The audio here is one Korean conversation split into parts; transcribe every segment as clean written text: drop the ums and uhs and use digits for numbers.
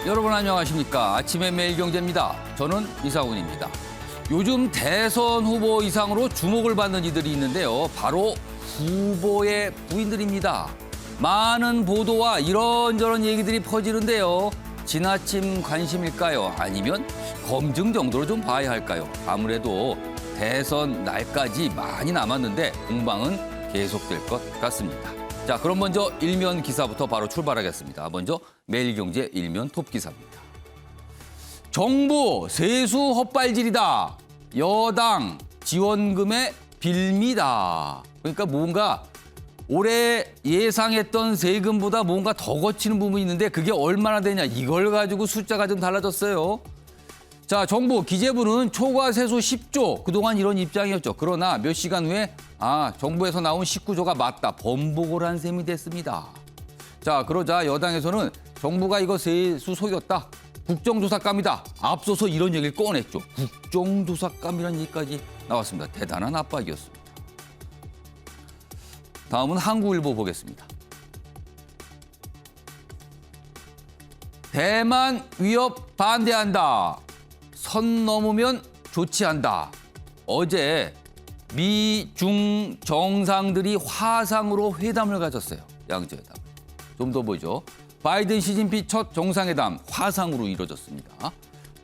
여러분 안녕하십니까. 아침의 매일경제입니다. 저는 이상훈입니다. 요즘 대선 후보 이상으로 주목을 받는 이들이 있는데요. 바로 후보의 부인들입니다. 많은 보도와 이런저런 얘기들이 퍼지는데요. 지나친 관심일까요? 아니면 검증 정도로 좀 봐야 할까요? 아무래도 대선 날까지 많이 남았는데 공방은 계속될 것 같습니다. 자, 그럼 먼저 일면 기사부터 바로 출발하겠습니다. 먼저 매일경제 일면 톱 기사입니다. 정부 세수 헛발질이다. 여당 지원금의 빌미다. 그러니까 뭔가 올해 예상했던 세금보다 뭔가 더 거치는 부분이 있는데 그게 얼마나 되냐. 이걸 가지고 숫자가 좀 달라졌어요. 자, 정부 기재부는 초과 세수 10조. 그동안 이런 입장이었죠. 그러나 몇 시간 후에 정부에서 나온 19조가 맞다. 번복을 한 셈이 됐습니다. 자, 그러자 여당에서는 정부가 이거 세수 속였다. 국정조사감이다. 앞서서 이런 얘기를 꺼냈죠. 국정조사감이라는 얘기까지 나왔습니다. 대단한 압박이었습니다. 다음은 한국일보 보겠습니다. 대만 위협 반대한다. 선 넘으면 조치한다. 어제 미, 중 정상들이 화상으로 회담을 가졌어요. 양자회담. 좀 더 보죠. 바이든 시진핑 첫 정상회담 화상으로 이루어졌습니다.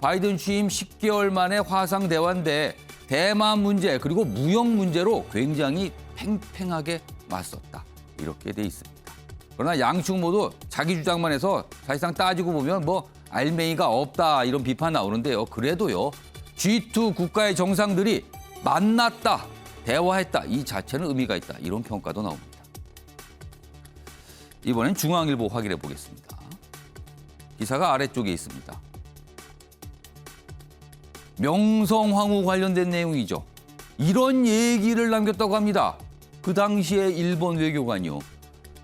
바이든 취임 10개월 만에 화상 대화인데 대만 문제 그리고 무역 문제로 굉장히 팽팽하게 맞섰다. 이렇게 돼 있습니다. 그러나 양측 모두 자기 주장만 해서 사실상 따지고 보면 알맹이가 없다 이런 비판 나오는데요. 그래도요. G2 국가의 정상들이 만났다, 대화했다. 이 자체는 의미가 있다. 이런 평가도 나옵니다. 이번엔 중앙일보 확인해 보겠습니다. 기사가 아래쪽에 있습니다. 명성황후 관련된 내용이죠. 이런 얘기를 남겼다고 합니다. 그 당시에 일본 외교관이요.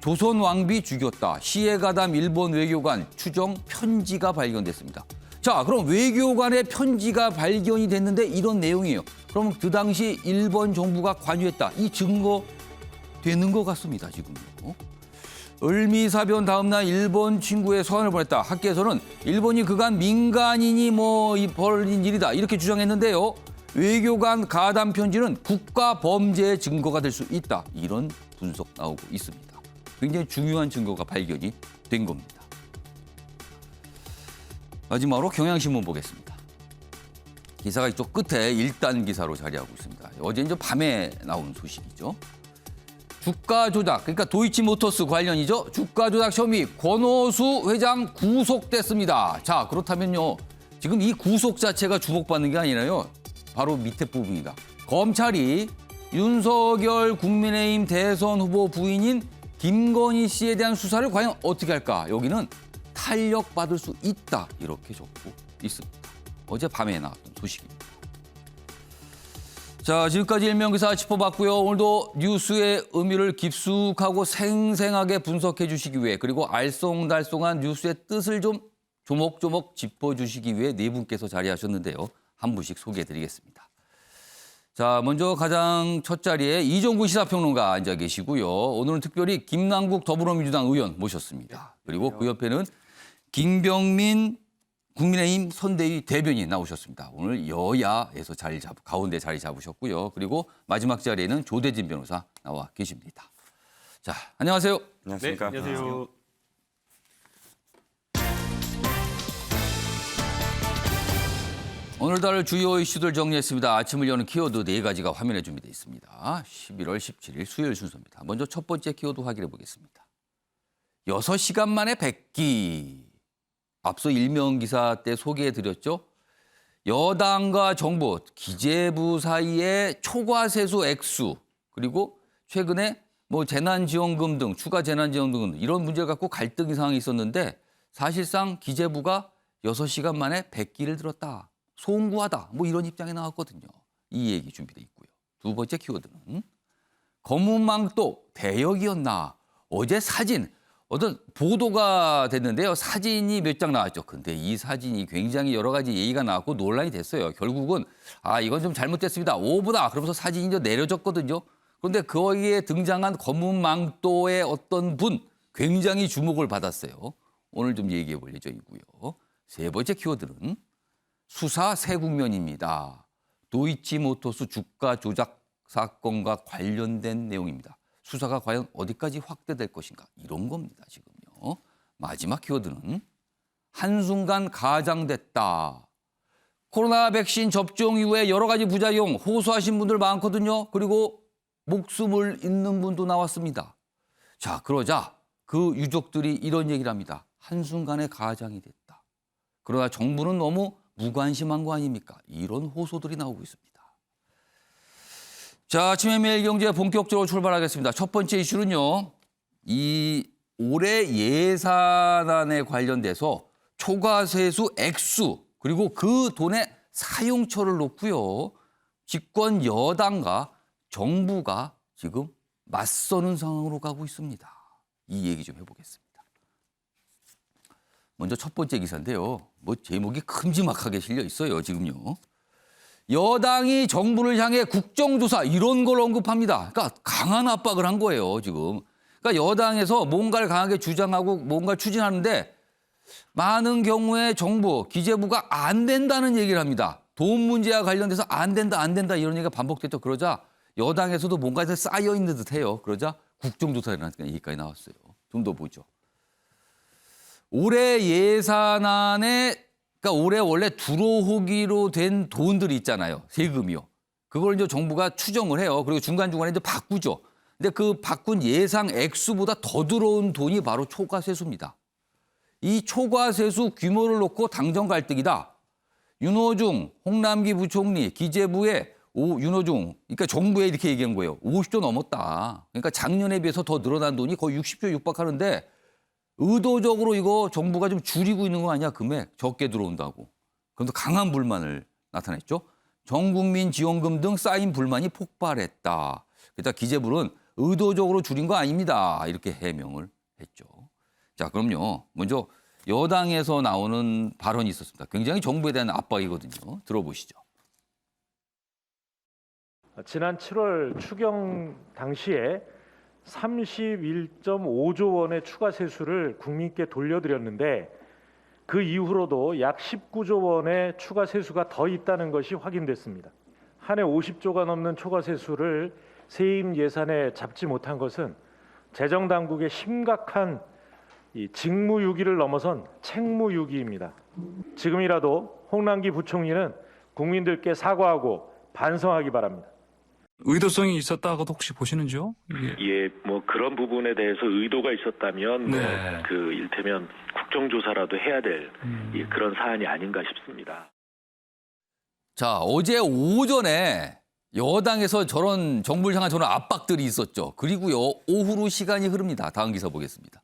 조선 왕비 죽였다. 시해가담 일본 외교관 추정 편지가 발견됐습니다. 자, 그럼 외교관의 편지가 발견이 됐는데 이런 내용이에요. 그럼 그 당시 일본 정부가 관여했다. 이 증거 되는 것 같습니다, 지금요. 을미사변 다음 날 일본 친구의 서한을 보냈다. 학계에서는 일본이 그간 민간인이 벌인 일이다. 이렇게 주장했는데요. 외교관 가담 편지는 국가 범죄의 증거가 될 수 있다. 이런 분석 나오고 있습니다. 굉장히 중요한 증거가 발견이 된 겁니다. 마지막으로 경향신문 보겠습니다. 기사가 이쪽 끝에 1단 기사로 자리하고 있습니다. 어제 이제 밤에 나온 소식이죠. 주가 조작, 그러니까 도이치모터스 관련이죠. 주가 조작 혐의 권오수 회장 구속됐습니다. 자, 그렇다면요. 지금 이 구속 자체가 주목받는 게 아니라요. 바로 밑에 부분이다. 검찰이 윤석열 국민의힘 대선 후보 부인인 김건희 씨에 대한 수사를 과연 어떻게 할까? 여기는 탄력받을 수 있다. 이렇게 적고 있습니다. 어제 밤에 나왔던 소식입니다. 자, 지금까지 일면기사 짚어봤고요. 오늘도 뉴스의 의미를 깊숙하고 생생하게 분석해 주시기 위해 그리고 알쏭달쏭한 뉴스의 뜻을 좀 조목조목 짚어주시기 위해 네 분께서 자리하셨는데요. 한 분씩 소개해드리겠습니다. 자, 먼저 가장 첫 자리에 이종구 시사평론가 앉아 계시고요. 오늘은 특별히 김남국 더불어민주당 의원 모셨습니다. 그리고 그 옆에는 김병민 국민의힘 선대위 대변인 나오셨습니다. 오늘 여야에서 가운데 자리 잡으셨고요. 그리고 마지막 자리에는 조대진 변호사 나와 계십니다. 자, 안녕하세요. 안녕하십니까. 네, 안녕하세요. 오늘 다룰 주요 이슈들 정리했습니다. 아침을 여는 키워드 4가지가 화면에 준비되어 있습니다. 11월 17일 수요일 순서입니다. 먼저 첫 번째 키워드 확인해 보겠습니다. 6시간 만에 100기. 앞서 일면 기사 때 소개해드렸죠. 여당과 정부, 기재부 사이의 초과 세수 액수 그리고 최근에 재난지원금 등 추가 재난지원금 등 이런 문제를 갖고 갈등 상황이 있었는데 사실상 기재부가 6시간 만에 100기를 들었다. 송구하다. 이런 입장이 나왔거든요. 이 얘기 준비되어 있고요. 두 번째 키워드는 검은망도 대역이었나. 어제 사진. 어떤 보도가 됐는데요. 사진이 몇 장 나왔죠. 근데 이 사진이 굉장히 여러 가지 얘기가 나왔고 논란이 됐어요. 결국은 이건 좀 잘못됐습니다. 오보다. 그러면서 사진이 이제 내려졌거든요. 그런데 거기에 등장한 검은 망토의 어떤 분 굉장히 주목을 받았어요. 오늘 좀 얘기해 볼 예정이고요. 세 번째 키워드는 수사 새 국면입니다. 도이치모터스 주가 조작 사건과 관련된 내용입니다. 수사가 과연 어디까지 확대될 것인가 이런 겁니다. 지금요. 마지막 키워드는 한순간 가장됐다. 코로나 백신 접종 이후에 여러 가지 부작용 호소하신 분들 많거든요. 그리고 목숨을 잃는 분도 나왔습니다. 자, 그러자 그 유족들이 이런 얘기를 합니다. 한순간에 가장이 됐다. 그러나 정부는 너무 무관심한 거 아닙니까? 이런 호소들이 나오고 있습니다. 자, 아침에 매일경제 본격적으로 출발하겠습니다. 첫 번째 이슈는요. 이 올해 예산안에 관련돼서 초과세수 액수 그리고 그 돈의 사용처를 놓고요. 집권 여당과 정부가 지금 맞서는 상황으로 가고 있습니다. 이 얘기 좀 해보겠습니다. 먼저 첫 번째 기사인데요. 뭐 제목이 큼지막하게 실려 있어요. 지금요. 여당이 정부를 향해 국정조사 이런 걸 언급합니다. 그러니까 강한 압박을 한 거예요. 지금. 그러니까 여당에서 뭔가를 강하게 주장하고 뭔가를 추진하는데 많은 경우에 정부, 기재부가 안 된다는 얘기를 합니다. 돈 문제와 관련돼서 안 된다 이런 얘기가 반복됐죠. 그러자 여당에서도 뭔가 쌓여 있는 듯해요. 그러자 국정조사라는 얘기까지 나왔어요. 좀 더 보죠. 올해 예산안에 그러니까 올해 원래 들어오기로 된 돈들이 있잖아요. 세금이요. 그걸 이제 정부가 추정을 해요. 그리고 중간중간에 이제 바꾸죠. 근데 그 바꾼 예상 액수보다 더 들어온 돈이 바로 초과세수입니다. 이 초과세수 규모를 놓고 당정 갈등이다. 윤호중 홍남기 부총리 기재부의 윤호중 그러니까 정부에 이렇게 얘기한 거예요. 50조 넘었다. 그러니까 작년에 비해서 더 늘어난 돈이 거의 60조 육박하는데 의도적으로 이거 정부가 좀 줄이고 있는 거 아니야? 금액 적게 들어온다고. 그런데 강한 불만을 나타냈죠. 전국민 지원금 등 쌓인 불만이 폭발했다. 그러다 기재부는 의도적으로 줄인 거 아닙니다. 이렇게 해명을 했죠. 자, 그럼요. 먼저 여당에서 나오는 발언이 있었습니다. 굉장히 정부에 대한 압박이거든요. 들어보시죠. 지난 7월 추경 당시에 31.5조 원의 추가 세수를 국민께 돌려드렸는데 그 이후로도 약 19조 원의 추가 세수가 더 있다는 것이 확인됐습니다. 한 해 50조가 넘는 초과 세수를 세임 예산에 잡지 못한 것은 재정당국의 심각한 직무유기를 넘어선 책무유기입니다. 지금이라도 홍남기 부총리는 국민들께 사과하고 반성하기 바랍니다. 의도성이 있었다고도 혹시 보시는지요? 예, 뭐 그런 부분에 대해서 의도가 있었다면 네. 그 일테면 국정조사라도 해야 될 그런 사안이 아닌가 싶습니다. 자, 어제 오전에 여당에서 저런 정부를 향한 저런 압박들이 있었죠. 그리고요, 오후로 시간이 흐릅니다. 다음 기사 보겠습니다.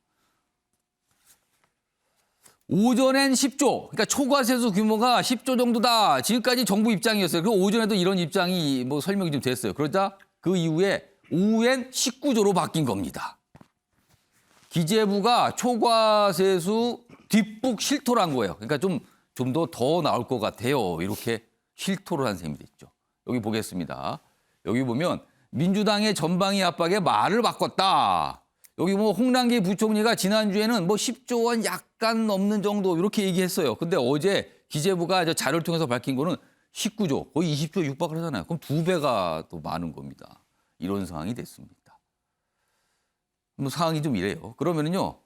오전엔 10조, 그러니까 초과세수 규모가 10조 정도다. 지금까지 정부 입장이었어요. 그리고 오전에도 이런 입장이 뭐 설명이 좀 됐어요. 그러자 그 이후에 오후엔 19조로 바뀐 겁니다. 기재부가 초과세수 뒷북 실토를 한 거예요. 그러니까 좀 더 나올 것 같아요. 이렇게 실토를 한 셈이 됐죠. 여기 보겠습니다. 여기 보면 민주당의 전방위 압박에 말을 바꿨다. 여기 뭐 홍남기 부총리가 지난주에는 뭐 10조 원 약간 넘는 정도 이렇게 얘기했어요. 근데 어제 기재부가 자료를 통해서 밝힌 거는 19조, 거의 20조 육박을 하잖아요. 그럼 2배가 더 많은 겁니다. 이런 상황이 됐습니다. 뭐 상황이 좀 이래요. 그러면은요,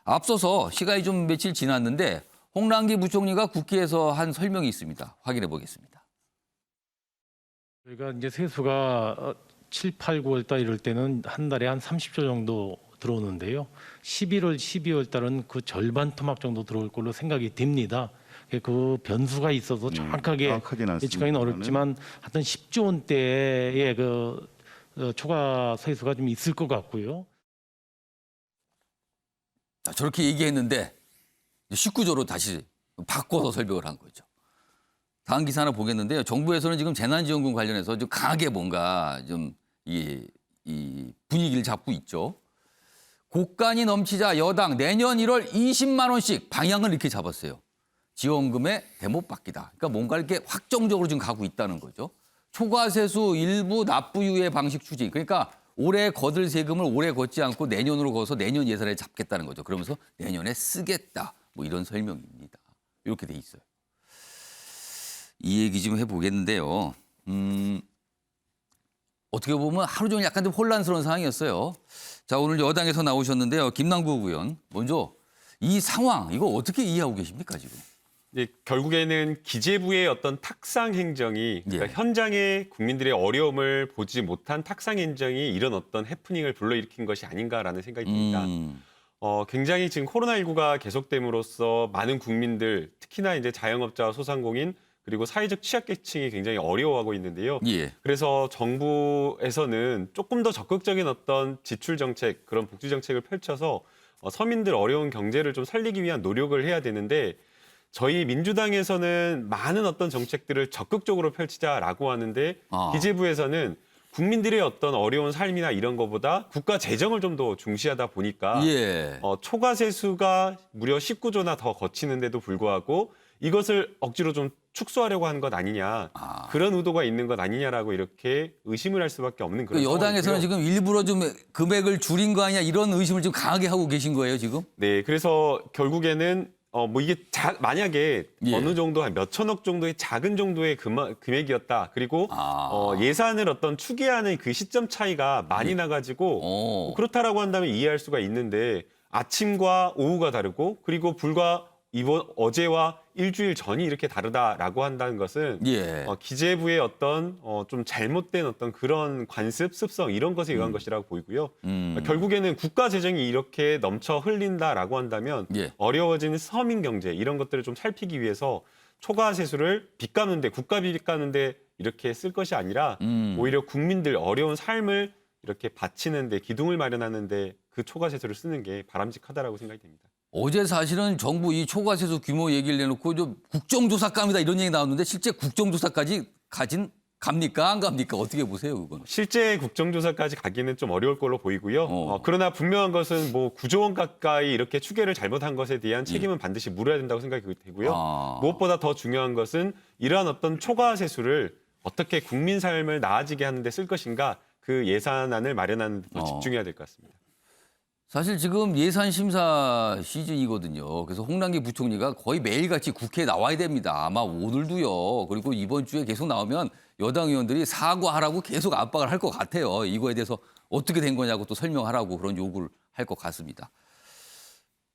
앞서서 시간이 좀 며칠 지났는데 홍남기 부총리가 국회에서 한 설명이 있습니다. 확인해 보겠습니다. 저희가 이제 세수가 7, 8, 9월 달 이럴 때는 한 달에 한 30조 정도 들어오는데요. 11월, 12월 달은 그 절반 토막 정도 들어올 걸로 생각이 됩니다. 그 변수가 있어서 정확하게 예측하기는 어렵지만 하여튼 10조 원대의 그 초과 세수가 좀 있을 것 같고요. 자, 저렇게 얘기했는데 19조로 다시 바꿔서 설명을 한 거죠. 다음 기사 하나 보겠는데요. 정부에서는 지금 재난지원금 관련해서 좀 강하게 뭔가 좀 이 분위기를 잡고 있죠. 곡간이 넘치자 여당 내년 1월 20만 원씩 방향을 이렇게 잡았어요. 지원금의 대못 받기다. 그러니까 뭔가 이렇게 확정적으로 지금 가고 있다는 거죠. 초과세수 일부 납부 유예 방식 추진. 그러니까 올해 거둘 세금을 올해 걷지 않고 내년으로 거서 내년 예산에 잡겠다는 거죠. 그러면서 내년에 쓰겠다. 뭐 이런 설명입니다. 이렇게 돼 있어요. 이 얘기 좀 해보겠는데요. 어떻게 보면 하루 종일 약간 좀 혼란스러운 상황이었어요. 자, 오늘 여당에서 나오셨는데요. 김남국 의원, 먼저 이 상황 이거 어떻게 이해하고 계십니까 지금? 예, 결국에는 기재부의 어떤 탁상 행정이 그러니까 예. 현장의 국민들의 어려움을 보지 못한 탁상 행정이 이런 어떤 해프닝을 불러일으킨 것이 아닌가라는 생각이 듭니다. 굉장히 지금 코로나19가 계속됨으로써 많은 국민들, 특히나 이제 자영업자와 소상공인 그리고 사회적 취약계층이 굉장히 어려워하고 있는데요. 예. 그래서 정부에서는 조금 더 적극적인 어떤 지출 정책, 그런 복지 정책을 펼쳐서 서민들 어려운 경제를 좀 살리기 위한 노력을 해야 되는데 저희 민주당에서는 많은 어떤 정책들을 적극적으로 펼치자라고 하는데 기재부에서는 국민들의 어떤 어려운 삶이나 이런 거보다 국가 재정을 좀 더 중시하다 보니까 예. 초과 세수가 무려 19조나 더 거치는데도 불구하고 이것을 억지로 좀 축소하려고 하는 것 아니냐. 그런 의도가 있는 것 아니냐라고 이렇게 의심을 할 수밖에 없는 그런 그 여당에서는 상황이고요. 지금 일부러 좀 금액을 줄인 거 아니냐 이런 의심을 좀 강하게 하고 계신 거예요 지금? 네, 그래서 결국에는 뭐 이게 만약에 예. 어느 정도 한 몇 천억 정도의 작은 정도의 금액이었다. 그리고 예산을 어떤 추계하는 그 시점 차이가 많이 나가지고 뭐 그렇다라고 한다면 이해할 수가 있는데 아침과 오후가 다르고 그리고 불과 어제와 일주일 전이 이렇게 다르다라고 한다는 것은 예. 기재부의 어떤 좀 잘못된 어떤 그런 관습, 습성 이런 것에 의한 것이라고 보이고요. 결국에는 국가 재정이 이렇게 넘쳐 흘린다라고 한다면 예. 어려워지는 서민 경제 이런 것들을 좀 살피기 위해서 초과 세수를 빚 갚는데 국가 빚 갚는데 이렇게 쓸 것이 아니라 오히려 국민들 어려운 삶을 이렇게 바치는데 기둥을 마련하는데 그 초과 세수를 쓰는 게 바람직하다라고 생각이 됩니다. 어제 사실은 정부 이 초과세수 규모 얘기를 내놓고 좀 국정조사감이다 이런 얘기 나왔는데 실제 국정조사까지 갑니까 안 갑니까 어떻게 보세요 그건? 실제 국정조사까지 가기는 좀 어려울 걸로 보이고요. 그러나 분명한 것은 뭐 9조 원 가까이 이렇게 추계를 잘못한 것에 대한 책임은 반드시 물어야 된다고 생각이 되고요. 무엇보다 더 중요한 것은 이러한 어떤 초과 세수를 어떻게 국민 삶을 나아지게 하는 데 쓸 것인가 그 예산안을 마련하는 데 더 집중해야 될 것 같습니다. 사실 지금 예산 심사 시즌이거든요. 그래서 홍남기 부총리가 거의 매일같이 국회에 나와야 됩니다. 아마 오늘도요. 그리고 이번 주에 계속 나오면 여당 의원들이 사과하라고 계속 압박을 할 것 같아요. 이거에 대해서 어떻게 된 거냐고 또 설명하라고 그런 요구를 할 것 같습니다.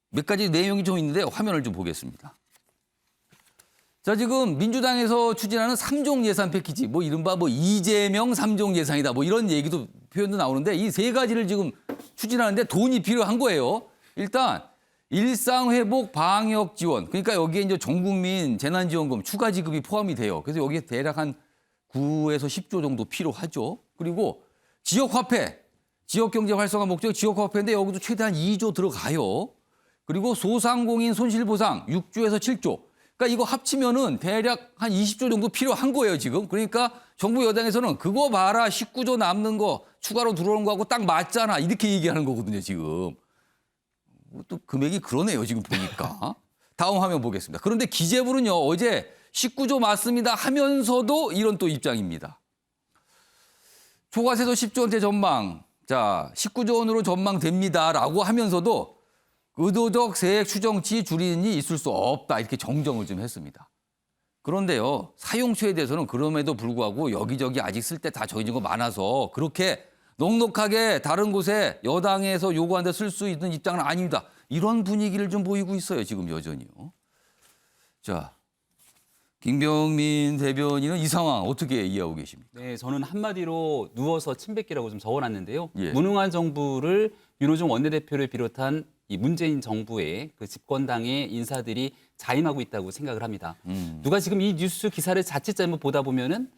몇 가지 내용이 좀 있는데 화면을 좀 보겠습니다. 자, 지금 민주당에서 추진하는 3종 예산 패키지, 뭐 이른바 뭐 이재명 3종 예산이다, 뭐 이런 얘기도 표현도 나오는데 이 세 가지를 지금 추진하는데 돈이 필요한 거예요. 일단 일상회복 방역 지원, 그러니까 여기에 이제 전국민 재난지원금 추가 지급이 포함이 돼요. 그래서 여기에 대략 한 9에서 10조 정도 필요하죠. 그리고 지역화폐, 지역경제 활성화 목적 지역화폐인데 여기도 최대한 2조 들어가요. 그리고 소상공인 손실보상 6조에서 7조. 그러니까 이거 합치면은 대략 한 20조 정도 필요한 거예요, 지금. 그러니까 정부 여당에서는 그거 봐라, 19조 남는 거 추가로 들어오는 거하고 딱 맞잖아. 이렇게 얘기하는 거거든요, 지금. 또 금액이 그러네요, 지금 보니까. 다음 화면 보겠습니다. 그런데 기재부는요, 어제 19조 맞습니다 하면서도 이런 또 입장입니다. 초과세수 10조 원대 전망. 자, 19조 원으로 전망됩니다라고 하면서도 의도적 세액 추정치 줄임이 있을 수 없다. 이렇게 정정을 좀 했습니다. 그런데요, 사용처에 대해서는 그럼에도 불구하고 여기저기 아직 쓸 때 다 정해진 거 많아서 그렇게 넉넉하게 다른 곳에 여당에서 요구한 데 쓸 수 있는 입장은 아닙니다. 이런 분위기를 좀 보이고 있어요, 지금 여전히요. 자, 김병민 대변인은 이 상황 어떻게 이해하고 계십니까? 네, 저는 한마디로 누워서 침 뱉기라고 좀 적어놨는데요. 예. 무능한 정부를 윤호중 원내대표를 비롯한 이 문재인 정부의 그 집권당의 인사들이 자임하고 있다고 생각을 합니다. 누가 지금 이 뉴스 기사를 자칫 잘못 보다 보면은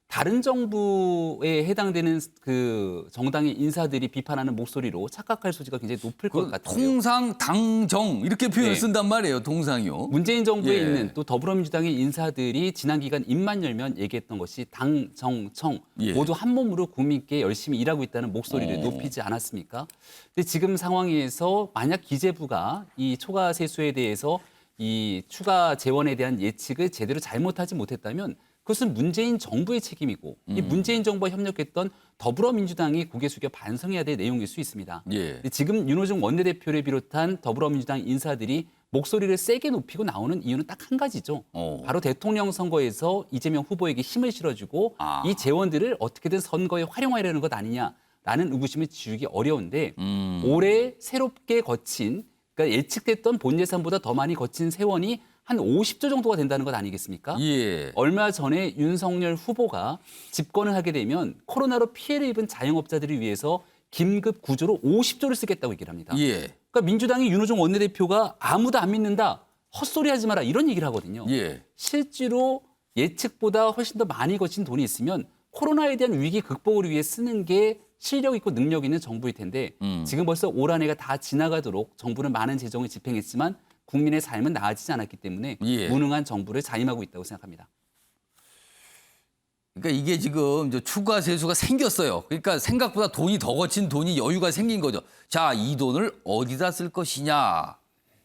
다른 정부에 해당되는 그 정당의 인사들이 비판하는 목소리로 착각할 소지가 굉장히 높을 것 같아요. 통상 당정 이렇게 표현을 네. 쓴단 말이에요. 동상이요. 문재인 정부에 예. 있는 또 더불어민주당의 인사들이 지난 기간 입만 열면 얘기했던 것이 당, 정, 청 예. 모두 한 몸으로 국민께 열심히 일하고 있다는 목소리를 높이지 않았습니까? 근데 지금 상황에서 만약 기재부가 이 초과 세수에 대해서 이 추가 재원에 대한 예측을 제대로 잘못하지 못했다면 그것은 문재인 정부의 책임이고 이 문재인 정부와 협력했던 더불어민주당이 고개 숙여 반성해야 될 내용일 수 있습니다. 예. 근데 지금 윤호중 원내대표를 비롯한 더불어민주당 인사들이 목소리를 세게 높이고 나오는 이유는 딱 한 가지죠. 바로 대통령 선거에서 이재명 후보에게 힘을 실어주고 이 재원들을 어떻게든 선거에 활용하려는 것 아니냐라는 의구심을 지우기 어려운데 올해 새롭게 거친 그러니까 예측됐던 본 예산보다 더 많이 거친 세원이 한 50조 정도가 된다는 것 아니겠습니까? 예. 얼마 전에 윤석열 후보가 집권을 하게 되면 코로나로 피해를 입은 자영업자들을 위해서 긴급 구조로 50조를 쓰겠다고 얘기를 합니다. 예. 그러니까 민주당의 윤호중 원내대표가 아무도 안 믿는다, 헛소리하지 마라 이런 얘기를 하거든요. 예. 실제로 예측보다 훨씬 더 많이 거친 돈이 있으면 코로나에 대한 위기 극복을 위해 쓰는 게 실력 있고 능력 있는 정부일 텐데 지금 벌써 올 한 해가 다 지나가도록 정부는 많은 재정을 집행했지만 국민의 삶은 나아지지 않았기 때문에 예. 무능한 정부를 자임하고 있다고 생각합니다. 그러니까 이게 지금 이제 추가 세수가 생겼어요. 그러니까 생각보다 돈이 더 거친 돈이 여유가 생긴 거죠. 자, 이 돈을 어디다 쓸 것이냐.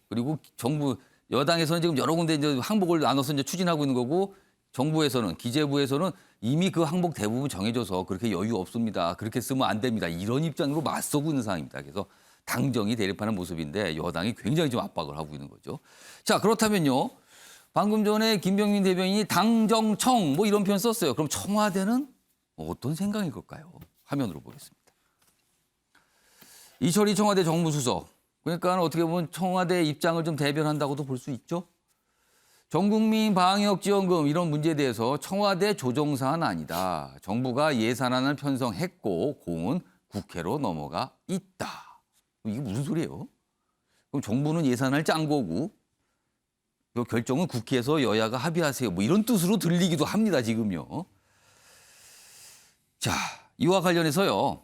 그리고 정부 여당에서는 지금 여러 군데 이제 항목을 나눠서 이제 추진하고 있는 거고 정부에서는 기재부에서는 이미 그 항목 대부분 정해져서 그렇게 여유 없습니다. 그렇게 쓰면 안 됩니다. 이런 입장으로 맞서고 있는 상황입니다. 그래서 당정이 대립하는 모습인데 여당이 굉장히 좀 압박을 하고 있는 거죠. 자, 그렇다면요. 방금 전에 김병민 대변인이 당정청 뭐 이런 표현 썼어요. 그럼 청와대는 어떤 생각일 걸까요? 화면으로 보겠습니다. 이철희 청와대 정무수석. 그러니까 어떻게 보면 청와대 입장을 좀 대변한다고도 볼 수 있죠. 전국민 방역지원금 이런 문제에 대해서 청와대 조정사안 아니다. 정부가 예산안을 편성했고 공은 국회로 넘어가 있다. 이게 무슨 소리예요? 그럼 정부는 예산을 짠 거고 그 결정은 국회에서 여야가 합의하세요. 뭐 이런 뜻으로 들리기도 합니다. 지금요. 자, 이와 관련해서요.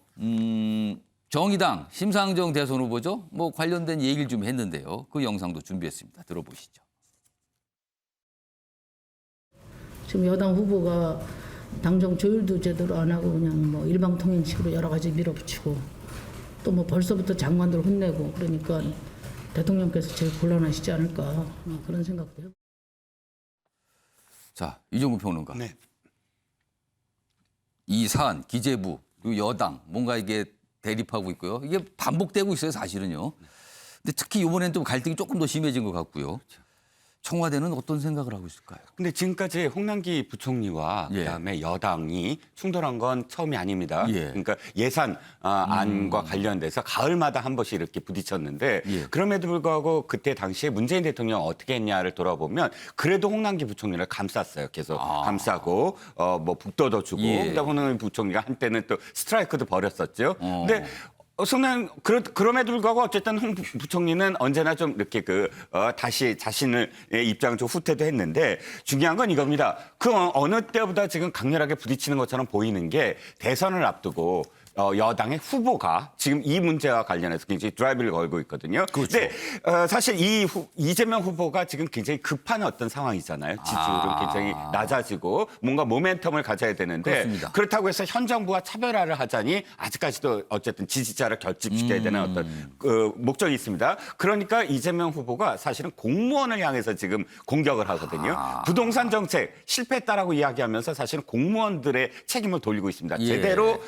정의당 심상정 대선 후보죠. 뭐 관련된 얘기를 좀 했는데요. 그 영상도 준비했습니다. 들어보시죠. 지금 여당 후보가 당정 조율도 제대로 안 하고 그냥 뭐 일방통행식으로 여러 가지 밀어붙이고 또 뭐 벌써부터 장관들 혼내고 그러니까 대통령께서 제일 곤란하시지 않을까 그런 생각도 해요. 자, 이종구 평론가. 네. 이 사안 기재부 그리고 여당 뭔가 이게 대립하고 있고요. 이게 반복되고 있어요, 사실은요. 근데 특히 이번에는 좀 갈등이 조금 더 심해진 것 같고요. 청와대는 어떤 생각을 하고 있을까요? 근데 지금까지 홍남기 부총리와 예. 그다음에 여당이 충돌한 건 처음이 아닙니다. 예. 그러니까 예산 안과 관련돼서 가을마다 한 번씩 이렇게 부딪혔는데 예. 그럼에도 불구하고 그때 당시에 문재인 대통령 어떻게 했냐를 돌아보면 그래도 홍남기 부총리를 감쌌어요. 계속 감싸고 뭐 북돋워 주고 예. 그다음에 홍남기 부총리가 한때는 또 스트라이크도 벌였었죠. 근데 그럼에도 불구하고 어쨌든 홍 부총리는 언제나 좀 이렇게 다시 자신의 입장을 좀 후퇴도 했는데 중요한 건 이겁니다. 그 어느 때보다 지금 강렬하게 부딪히는 것처럼 보이는 게 대선을 앞두고 여당의 후보가 지금 이 문제와 관련해서 굉장히 드라이브를 걸고 있거든요. 그렇죠. 근데 사실 이재명 후보가 지금 굉장히 급한 어떤 상황이잖아요. 지지율은 굉장히 낮아지고 뭔가 모멘텀을 가져야 되는데 그렇습니다. 그렇다고 해서 현 정부와 차별화를 하자니 아직까지도 어쨌든 지지자를 결집시켜야 되는 어떤 목적이 있습니다. 그러니까 이재명 후보가 사실은 공무원을 향해서 지금 공격을 하거든요. 부동산 정책 실패했다라고 이야기하면서 사실은 공무원들의 책임을 돌리고 있습니다. 예. 제대로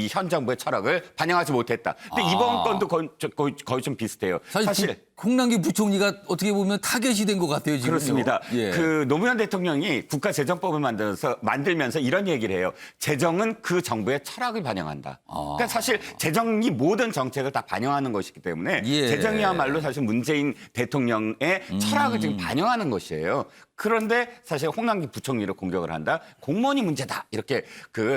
이 현 정부의 철학을 반영하지 못했다. 근데 이번 건도 거의 좀 비슷해요. 사실 홍남기 부총리가 어떻게 보면 타겟이 된 것 같아요, 지금. 그렇습니다. 예. 그 노무현 대통령이 국가재정법을 만들면서 이런 얘기를 해요. 재정은 그 정부의 철학을 반영한다. 그러니까 사실 재정이 모든 정책을 다 반영하는 것이기 때문에 예. 재정이야말로 사실 문재인 대통령의 철학을 지금 반영하는 것이에요. 그런데 사실 홍남기 부총리를 공격을 한다. 공무원이 문제다. 이렇게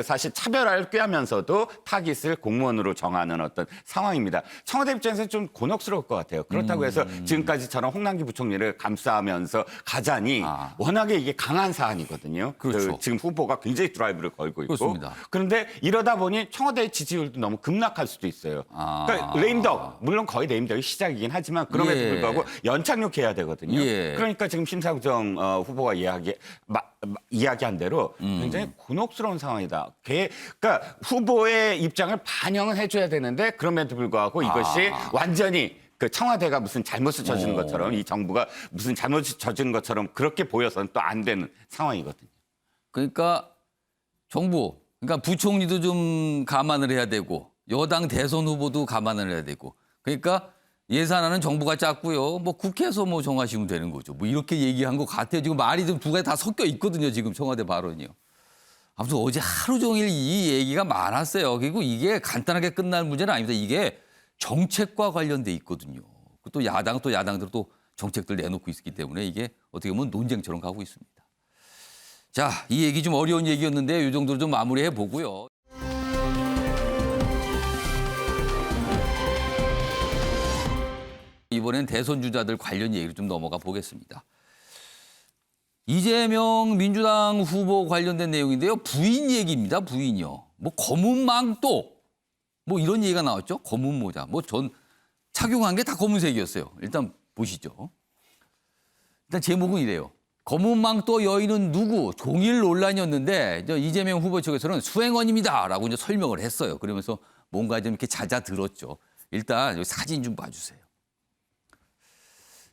사실 차별화를 꾀하면서도 타깃을 공무원으로 정하는 어떤 상황입니다. 청와대 입장에서는 좀 곤혹스러울 것 같아요. 그렇다고 해서 지금까지처럼 홍남기 부총리를 감싸면서 가자니 워낙에 이게 강한 사안이거든요. 그렇죠. 지금 후보가 굉장히 드라이브를 걸고 있고. 그렇습니다. 그런데 이러다 보니 청와대의 지지율도 너무 급락할 수도 있어요. 그러니까 레임덕, 물론 거의 레임덕이 시작이긴 하지만 그럼에도 예. 불구하고 연착륙해야 되거든요. 예. 그러니까 지금 심상정 후보가 이야기한 대로 굉장히 곤혹스러운 상황이다. 그러니까 후보의 입장을 반영을 해줘야 되는데 그럼에도 불구하고 이것이 완전히 청와대가 무슨 잘못을 저지른 것처럼 이 정부가 무슨 잘못을 저지른 것처럼 그렇게 보여서는 또 안 되는 상황이거든요. 그러니까 정부, 그러니까 부총리도 좀 감안을 해야 되고 여당 대선 후보도 감안을 해야 되고 그러니까 예산안은 정부가 짰고요. 뭐 국회에서 뭐 정하시면 되는 거죠. 뭐 이렇게 얘기한 것 같아요. 지금 말이 좀 두 가지 다 섞여 있거든요. 지금 청와대 발언이요. 아무튼 어제 하루 종일 이 얘기가 많았어요. 그리고 이게 간단하게 끝날 문제는 아닙니다. 이게 정책과 관련돼 있거든요. 또 야당들 또 정책들 내놓고 있기 때문에 이게 어떻게 보면 논쟁처럼 가고 있습니다. 자, 이 얘기 좀 어려운 얘기였는데 이 정도로 좀 마무리해 보고요. 이번엔 대선 주자들 관련 얘기로 좀 넘어가 보겠습니다. 이재명 민주당 후보 관련된 내용인데요. 부인 얘기입니다. 부인이요. 뭐 검은 망토 뭐 이런 얘기가 나왔죠. 검은 모자. 뭐 전 착용한 게 다 검은색이었어요. 일단 보시죠. 일단 제목은 이래요. 검은 망토 여인은 누구? 종일 논란이었는데 이재명 후보 측에서는 수행원입니다라고 이제 설명을 했어요. 그러면서 뭔가 좀 이렇게 잦아들었죠. 일단 여기 사진 좀 봐주세요.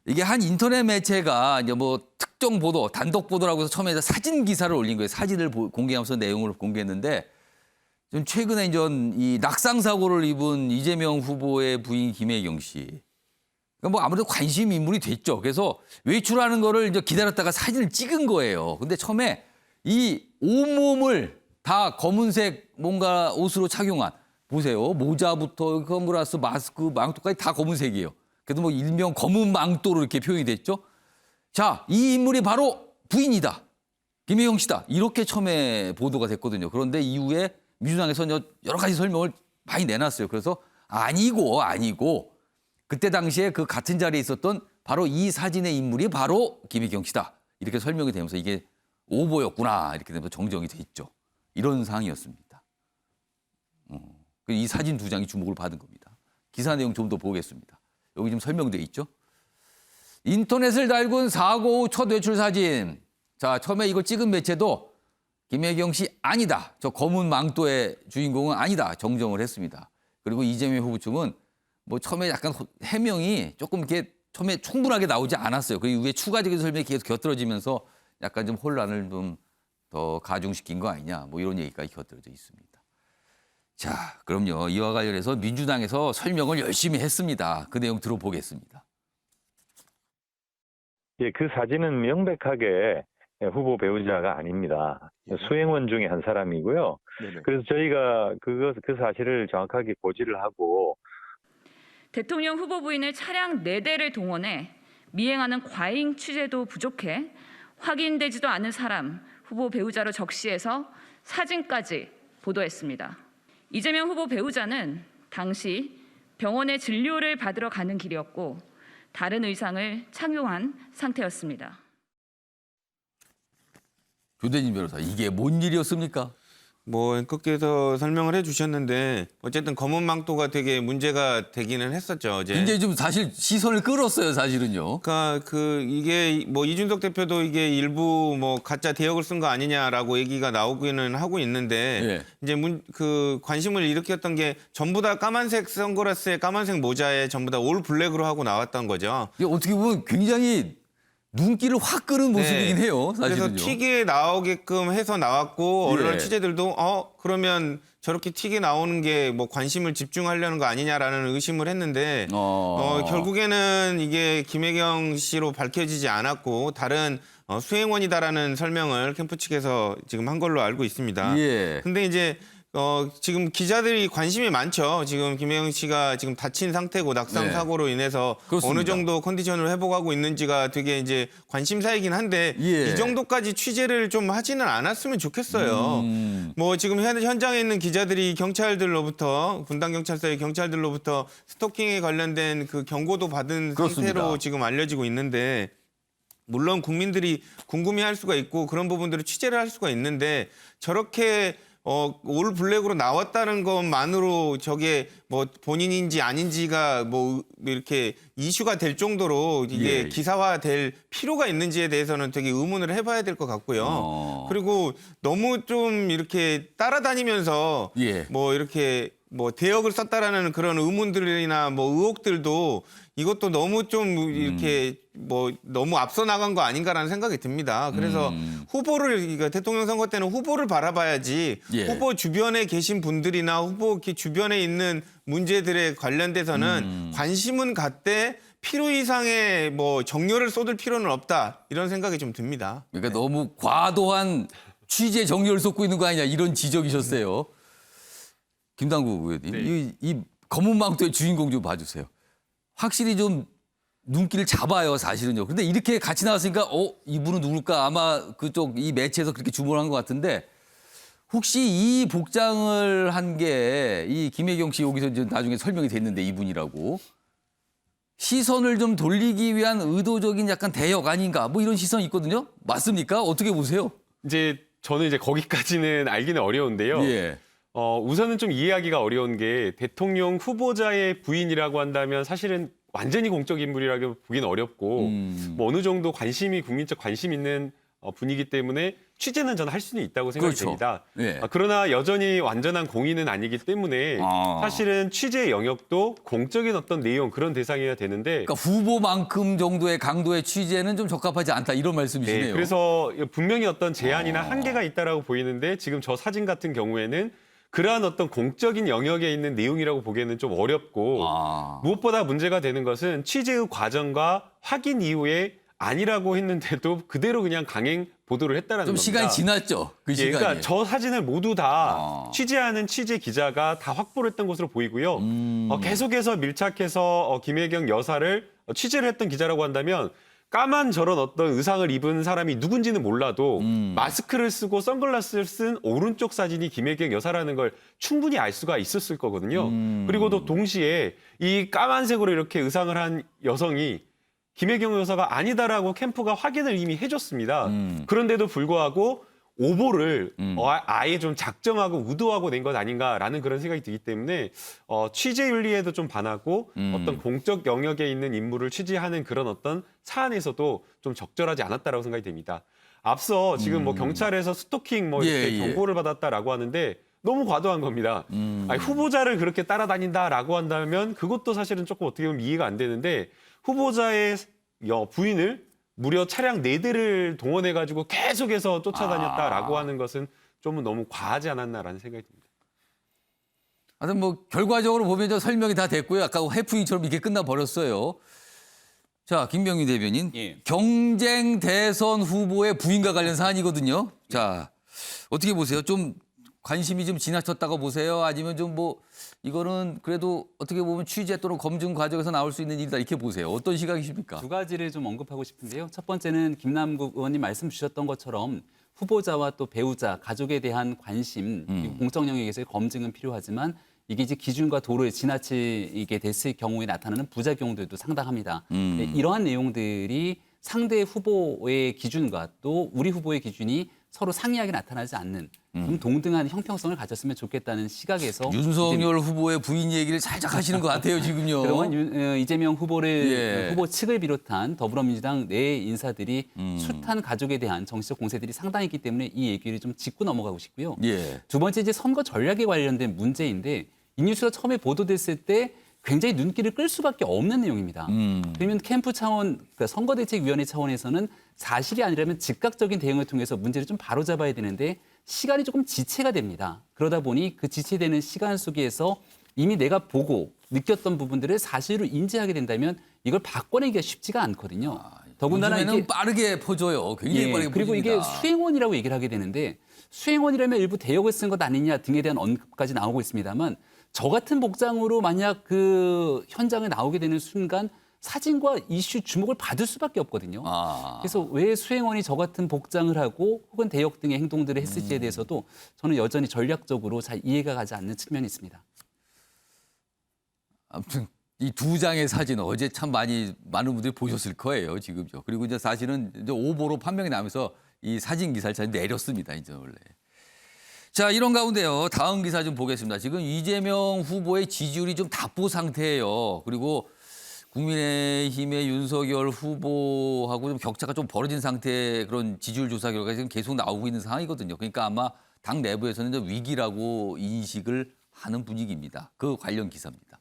이게 한 인터넷 매체가 이제 뭐 특정 보도, 단독 보도라고 해서 처음에 사진 기사를 올린 거예요. 사진을 공개하면서 내용을 공개했는데 좀 최근에 이제 이 낙상 사고를 입은 이재명 후보의 부인 김혜경 씨. 그러니까 뭐 아무래도 관심 인물이 됐죠. 그래서 외출하는 거를 이제 기다렸다가 사진을 찍은 거예요. 근데 처음에 이 온몸을 다 검은색 뭔가 옷으로 착용한 보세요. 모자부터 선글라스, 마스크, 망토까지 다 검은색이에요. 그래도 뭐 일명 검은 망토로 이렇게 표현이 됐죠. 자, 이 인물이 바로 부인이다. 김혜경 씨다. 이렇게 처음에 보도가 됐거든요. 그런데 이후에 민주당에서 여러 가지 설명을 많이 내놨어요. 그래서 아니고 그때 당시에 그 같은 자리에 있었던 바로 이 사진의 인물이 바로 김혜경 씨다. 이렇게 설명이 되면서 이게 오보였구나. 이렇게 되면서 정정이 됐죠. 이런 상황이었습니다. 이 사진 두 장이 주목을 받은 겁니다. 기사 내용 좀 더 보겠습니다. 여기 좀 설명되어 있죠. 인터넷을 달군 사고 후 첫 외출 사진. 자, 처음에 이걸 찍은 매체도 김혜경 씨 아니다. 저 검은 망토의 주인공은 아니다. 정정을 했습니다. 그리고 이재명 후보 측은 뭐 처음에 약간 해명이 조금 이렇게 처음에 충분하게 나오지 않았어요. 그 이후에 추가적인 설명이 계속 곁들어지면서 약간 좀 혼란을 좀 더 가중시킨 거 아니냐. 뭐 이런 얘기까지 곁들여져 있습니다. 자, 그럼요. 이와 관련해서 민주당에서 설명을 열심히 했습니다. 그 내용 들어보겠습니다. 예, 그 사진은 명백하게 후보 배우자가 아닙니다. 수행원 중에 한 사람이고요. 네네. 그래서 저희가 그 사실을 정확하게 고지를 하고 대통령 후보 부인을 차량 4대를 동원해 미행하는 과잉 취재도 부족해 확인되지도 않은 사람 후보 배우자로 적시해서 사진까지 보도했습니다. 이재명 후보 배우자는 당시 병원에 진료를 받으러 가는 길이었고 다른 의상을 착용한 상태였습니다. 조대진 변호사, 이게 뭔 일이었습니까? 뭐 앵커께서 설명을 해주셨는데 어쨌든 검은 망토가 되게 문제가 되기는 했었죠. 어제. 굉장히 좀 사실 시선을 끌었어요, 사실은요. 그러니까 이게 뭐 이준석 대표도 이게 일부 뭐 가짜 대역을 쓴 거 아니냐라고 얘기가 나오기는 하고 있는데 이제 그 관심을 일으켰던 게 전부 다 까만색 선글라스에 까만색 모자에 전부 다 올 블랙으로 하고 나왔던 거죠. 이게 어떻게 보면 굉장히 눈길을 확 끄는 모습이긴 해요, 사실은요. 그래서 튀게 나오게끔 해서 나왔고 언론 취재들도 그러면 저렇게 튀게 나오는 게 뭐 관심을 집중하려는 거 아니냐라는 의심을 했는데 결국에는 이게 김혜경 씨로 밝혀지지 않았고 다른 수행원이다라는 설명을 캠프 측에서 지금 한 걸로 알고 있습니다. 근데 이제 지금 기자들이 관심이 많죠. 지금 김혜경 씨가 지금 다친 상태고 낙상 사고로 인해서 그렇습니다. 어느 정도 컨디션을 회복하고 있는지가 되게 이제 관심사이긴 한데 이 정도까지 취재를 좀 하지는 않았으면 좋겠어요. 뭐 지금 현장에 있는 기자들이 경찰들로부터 분당경찰서의 경찰들로부터 스토킹에 관련된 그 경고도 받은 그렇습니다. 상태로 지금 알려지고 있는데 물론 국민들이 궁금해할 수가 있고 그런 부분들을 취재를 할 수가 있는데 저렇게 올 블랙으로 나왔다는 것만으로 저게 뭐 본인인지 아닌지가 뭐 이렇게 이슈가 될 정도로 이게 기사화될 필요가 있는지에 대해서는 되게 의문을 해봐야 될 것 같고요. 그리고 너무 좀 이렇게 따라다니면서 뭐 이렇게 뭐 대역을 썼다라는 그런 의문들이나 뭐 의혹들도 이것도 너무 좀 이렇게 뭐 너무 앞서 나간 거 아닌가라는 생각이 듭니다. 그래서 후보를 그러니까 대통령 선거 때는 후보를 바라봐야지 예. 후보 주변에 계신 분들이나 후보 주변에 있는 문제들에 관련돼서는 관심은 갖되 필요 이상의 뭐 정열을 쏟을 필요는 없다 이런 생각이 좀 듭니다. 그러니까 너무 과도한 취재 정렬을 쏟고 있는 거 아니냐 이런 지적이셨어요. 김당구 의원님, 네. 이 검은 망토의 주인공 좀 봐주세요. 확실히 좀 눈길을 잡아요, 사실은요. 근데 이렇게 같이 나왔으니까 이분은 누굴까? 아마 그쪽 이 매체에서 그렇게 주문한 것 같은데 혹시 이 복장을 한 게 이 김혜경 씨 여기서 이제 나중에 설명이 됐는데 이분이라고 시선을 좀 돌리기 위한 의도적인 약간 대역 아닌가? 뭐 이런 시선이 있거든요. 맞습니까? 어떻게 보세요? 이제 저는 이제 거기까지는 알기는 어려운데요. 예. 우선은 좀 이해하기가 어려운 게 대통령 후보자의 부인이라고 한다면 사실은 완전히 공적 인물이라고 보기는 어렵고 뭐 어느 정도 국민적 관심 있는 분이기 때문에 취재는 저는 할 수는 있다고 생각이 그렇죠. 됩니다. 예. 그러나 여전히 완전한 공인은 아니기 때문에 사실은 취재 영역도 공적인 어떤 내용 그런 대상이어야 되는데 그러니까 후보만큼 정도의 강도의 취재는 좀 적합하지 않다 이런 말씀이시네요. 네, 그래서 분명히 어떤 제한이나 한계가 있다라고 보이는데 지금 저 사진 같은 경우에는 그러한 어떤 공적인 영역에 있는 내용이라고 보기에는 좀 어렵고 무엇보다 문제가 되는 것은 취재의 과정과 확인 이후에 아니라고 했는데도 그대로 그냥 강행 보도를 했다라는 좀 겁니다. 시간이 지났죠. 그 시간이. 그러니까 저 사진을 모두 다 취재하는 취재 기자가 다 확보를 했던 것으로 보이고요. 계속해서 밀착해서 김혜경 여사를 취재를 했던 기자라고 한다면 까만 저런 어떤 의상을 입은 사람이 누군지는 몰라도 마스크를 쓰고 선글라스를 쓴 오른쪽 사진이 김혜경 여사라는 걸 충분히 알 수가 있었을 거거든요. 그리고 또 동시에 이 까만색으로 이렇게 의상을 한 여성이 김혜경 여사가 아니다라고 캠프가 확인을 이미 해줬습니다. 그런데도 불구하고 오보를 아예 좀 작정하고 의도하고 낸 것 아닌가라는 그런 생각이 들기 때문에 취재 윤리에도 좀 반하고 어떤 공적 영역에 있는 인물을 취재하는 그런 어떤 사안에서도 좀 적절하지 않았다라고 생각이 됩니다. 앞서 지금 뭐 경찰에서 스토킹 뭐 이렇게 경고를 받았다라고 하는데 너무 과도한 겁니다. 아니, 후보자를 그렇게 따라다닌다라고 한다면 그것도 사실은 조금 어떻게 보면 이해가 안 되는데 후보자의 부인을 무려 차량 4대를 동원해가지고 계속해서 쫓아다녔다라고 하는 것은 좀 너무 과하지 않았나라는 생각이 듭니다. 하여튼 뭐 결과적으로 보면 저 설명이 다 됐고요. 아까 해프닝처럼 이렇게 끝나버렸어요. 자, 김병희 대변인. 예. 경쟁 대선 후보의 부인과 관련 사안이거든요. 자, 어떻게 보세요? 좀 관심이 좀 지나쳤다고 보세요? 아니면 좀 뭐 이거는 그래도 어떻게 보면 취재 또는 검증 과정에서 나올 수 있는 일이다 이렇게 보세요. 어떤 시각이십니까? 두 가지를 좀 언급하고 싶은데요. 첫 번째는 김남국 의원님 말씀 주셨던 것처럼 후보자와 또 배우자, 가족에 대한 관심, 그리고 공적 영역에서의 검증은 필요하지만 이게 이제 기준과 도를 지나치게 됐을 경우에 나타나는 부작용들도 상당합니다. 네, 이러한 내용들이 상대 후보의 기준과 또 우리 후보의 기준이 서로 상이하게 나타나지 않는 좀 동등한 형평성을 가졌으면 좋겠다는 시각에서 윤석열 후보의 부인 얘기를 살짝 하시는 것 같아요, 지금요. 그동안 이재명 후보를 후보 측을 비롯한 더불어민주당 내 인사들이 숱한 가족에 대한 정치적 공세들이 상당했기 때문에 이 얘기를 좀 짚고 넘어가고 싶고요. 두 번째 이제 선거 전략에 관련된 문제인데 이 뉴스가 처음에 보도됐을 때 굉장히 눈길을 끌 수밖에 없는 내용입니다. 그러면 캠프 차원, 그러니까 선거대책위원회 차원에서는 사실이 아니라면 즉각적인 대응을 통해서 문제를 좀 바로잡아야 되는데 시간이 조금 지체가 됩니다. 그러다 보니 그 지체되는 시간 속에서 이미 내가 보고 느꼈던 부분들을 사실로 인지하게 된다면 이걸 바꿔내기가 쉽지가 않거든요. 더군다나 이게 빠르게 퍼져요. 굉장히 빠르게 그리고 퍼집니다. 이게 수행원이라고 얘기를 하게 되는데 수행원이라면 일부 대역을 쓴 것 아니냐 등에 대한 언급까지 나오고 있습니다만 저 같은 복장으로 만약 그 현장에 나오게 되는 순간 사진과 이슈 주목을 받을 수밖에 없거든요. 그래서 왜 수행원이 저 같은 복장을 하고 혹은 대역 등의 행동들을 했을지에 대해서도 저는 여전히 전략적으로 잘 이해가 가지 않는 측면이 있습니다. 아무튼 이 두 장의 사진 어제 참 많은 분들이 보셨을 거예요, 지금요. 그리고 이제 사실은 이제 오보로 판명이 나면서 이 사진 기사를 잘 내렸습니다, 이제 원래. 자, 이런 가운데요. 다음 기사 좀 보겠습니다. 지금 이재명 후보의 지지율이 좀 답보 상태예요. 그리고 국민의힘의 윤석열 후보하고 좀 격차가 좀 벌어진 상태의 그런 지지율 조사 결과가 지금 계속 나오고 있는 상황이거든요. 그러니까 아마 당 내부에서는 이제 위기라고 인식을 하는 분위기입니다. 그 관련 기사입니다.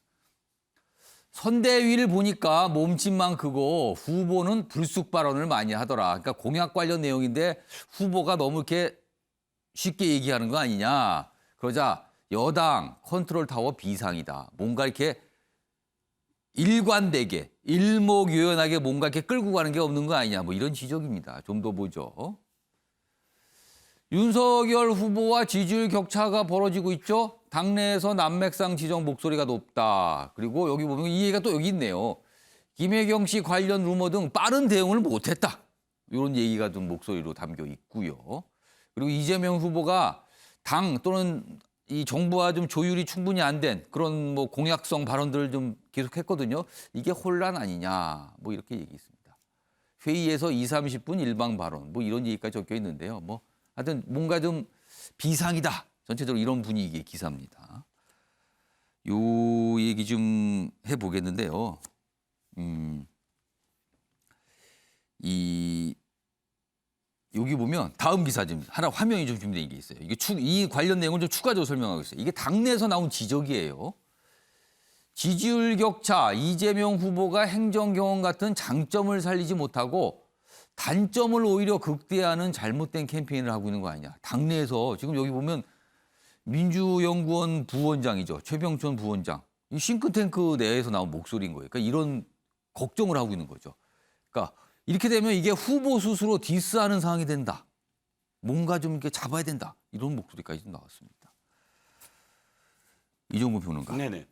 선대위를 보니까 몸집만 크고 후보는 불쑥 발언을 많이 하더라. 그러니까 공약 관련 내용인데 후보가 너무 이렇게 쉽게 얘기하는 거 아니냐. 그러자 여당 컨트롤 타워 비상이다. 뭔가 이렇게 일관되게 일목요연하게 뭔가 이렇게 끌고 가는 게 없는 거 아니냐. 뭐 이런 지적입니다. 좀 더 보죠. 윤석열 후보와 지지율 격차가 벌어지고 있죠. 당내에서 남맥상 지정 목소리가 높다. 그리고 여기 보면 이 얘기가 또 여기 있네요. 김혜경 씨 관련 루머 등 빠른 대응을 못했다. 이런 얘기가 좀 목소리로 담겨 있고요. 그리고 이재명 후보가 당 또는 이 정부와 좀 조율이 충분히 안 된 그런 뭐 공약성 발언들을 좀 계속했거든요. 이게 혼란 아니냐. 뭐 이렇게 얘기했습니다. 회의에서 20-30분 일방 발언. 뭐 이런 얘기까지 적혀 있는데요. 뭐 하여튼 뭔가 좀 비상이다. 전체적으로 이런 분위기의 기사입니다. 요 얘기 좀 해보겠는데요. 여기 보면 다음 기사 좀 하나 화면이 좀 준비된 게 있어요. 이게 이 관련 내용을 좀 추가적으로 설명하겠어요. 이게 당내에서 나온 지적이에요. 지지율 격차, 이재명 후보가 행정 경험 같은 장점을 살리지 못하고 단점을 오히려 극대화하는 잘못된 캠페인을 하고 있는 거 아니냐. 당내에서 지금 여기 보면 민주연구원 부원장이죠. 최병천 부원장. 이 싱크탱크 내에서 나온 목소리인 거예요. 그러니까 이런 걱정을 하고 있는 거죠. 그러니까 이렇게 되면 이게 후보 스스로 디스하는 상황이 된다. 뭔가 좀 이렇게 잡아야 된다. 이런 목소리까지 나왔습니다. 이종구 평론가. 네네.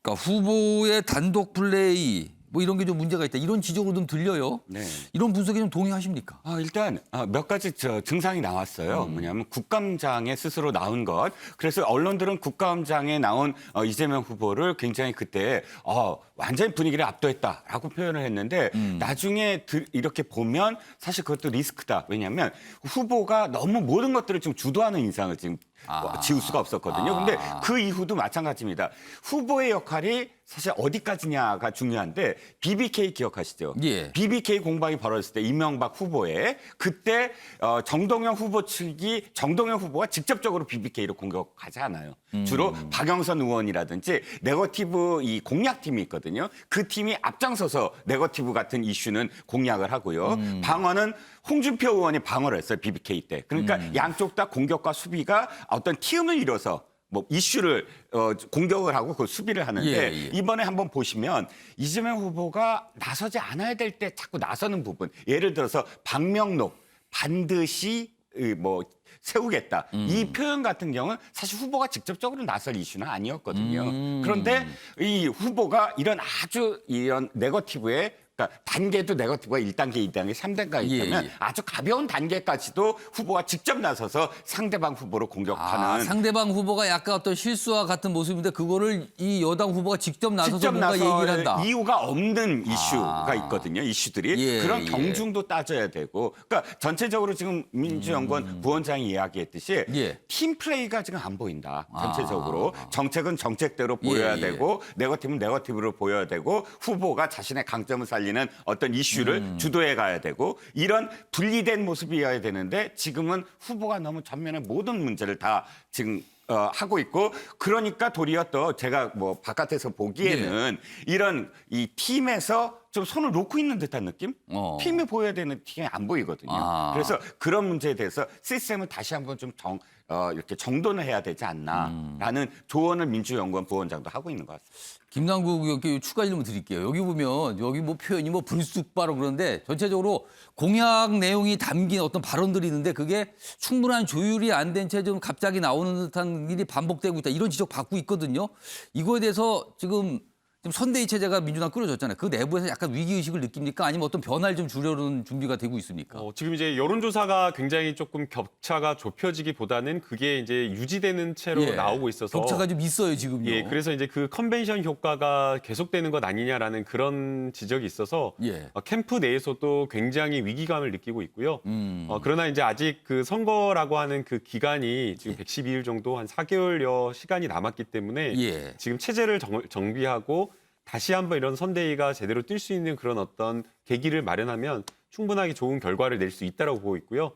그러니까 후보의 단독 플레이 뭐 이런 게 좀 문제가 있다. 이런 지적으로 좀 들려요. 네. 이런 분석에 좀 동의하십니까? 일단 몇 가지 증상이 나왔어요. 뭐냐면 국감장에 스스로 나온 것. 그래서 언론들은 국감장에 나온 이재명 후보를 굉장히 그때 완전히 분위기를 압도했다라고 표현을 했는데 나중에 이렇게 보면 사실 그것도 리스크다. 왜냐하면 후보가 너무 모든 것들을 좀 주도하는 인상을 지금 지울 수가 없었거든요. 근데 그 이후도 마찬가지입니다. 후보의 역할이 사실 어디까지냐가 중요한데 BBK 기억하시죠? 예. BBK 공방이 벌어졌을 때 이명박 후보에 그때 정동영 후보 측이 정동영 후보가 직접적으로 BBK를 공격하지 않아요. 주로 박영선 의원이라든지 네거티브 이 공약팀이 있거든요. 그 팀이 앞장서서 네거티브 같은 이슈는 공약을 하고요. 방어는 홍준표 의원이 방어를 했어요. BBK 때. 그러니까 양쪽 다 공격과 수비가 어떤 틈을 이뤄서 뭐 이슈를 공격을 하고 그 수비를 하는데 이번에 한번 보시면 이재명 후보가 나서지 않아야 될 때 자꾸 나서는 부분. 예를 들어서 방명록 반드시 뭐 세우겠다. 이 표현 같은 경우는 사실 후보가 직접적으로 나설 이슈는 아니었거든요. 그런데 이 후보가 이런 네거티브에 그러니까 단계도 네거티브가 1단계, 2단계, 3단계가 있다면 아주 가벼운 단계까지도 후보가 직접 나서서 상대방 후보를 공격하는. 상대방 후보가 약간 어떤 실수와 같은 모습인데 그거를 이 여당 후보가 직접 나서서 뭔가 얘기를 한다. 이유가 없는 이슈가 있거든요. 이슈들이. 그런 경중도 따져야 되고. 그러니까 전체적으로 지금 민주연구원 부원장이 이야기했듯이 팀 플레이가 지금 안 보인다. 전체적으로. 정책은 정책대로 보여야 되고 네거티브는 네거티브로 보여야 되고 후보가 자신의 강점을 살리는 어떤 이슈를 주도해 가야 되고 이런 분리된 모습이어야 되는데 지금은 후보가 너무 전면에 모든 문제를 다 지금 하고 있고 그러니까 도리어 또 제가 뭐 바깥에서 보기에는 이런 이 팀에서 좀 손을 놓고 있는 듯한 느낌? 팀이 보여야 되는 팀이 안 보이거든요. 그래서 그런 문제에 대해서 시스템을 다시 한번 좀 이렇게 정돈을 해야 되지 않나라는 조언을 민주연구원 부원장도 하고 있는 것 같습니다. 김남국 여기 추가 질문 드릴게요. 여기 보면 여기 뭐 표현이 뭐 불쑥 발언 그런데 전체적으로 공약 내용이 담긴 어떤 발언들이 있는데 그게 충분한 조율이 안 된 채 좀 갑자기 나오는 듯한 일이 반복되고 있다. 이런 지적 받고 있거든요. 이거에 대해서 지금 선대위 체제가 민주당 끌어졌잖아요. 그 내부에서 약간 위기의식을 느낍니까? 아니면 어떤 변화를 좀 주려는 준비가 되고 있습니까? 지금 이제 여론조사가 굉장히 조금 격차가 좁혀지기보다는 그게 이제 유지되는 채로 나오고 있어서. 격차가 좀 있어요, 지금요. 그래서 이제 그 컨벤션 효과가 계속되는 것 아니냐라는 그런 지적이 있어서 캠프 내에서도 굉장히 위기감을 느끼고 있고요. 그러나 이제 아직 그 선거라고 하는 그 기간이 지금 112일 정도 한 4개월여 시간이 남았기 때문에 지금 체제를 정비하고 다시 한번 이런 선대위가 제대로 뛸 수 있는 그런 어떤 계기를 마련하면 충분하게 좋은 결과를 낼 수 있다고 보고 있고요.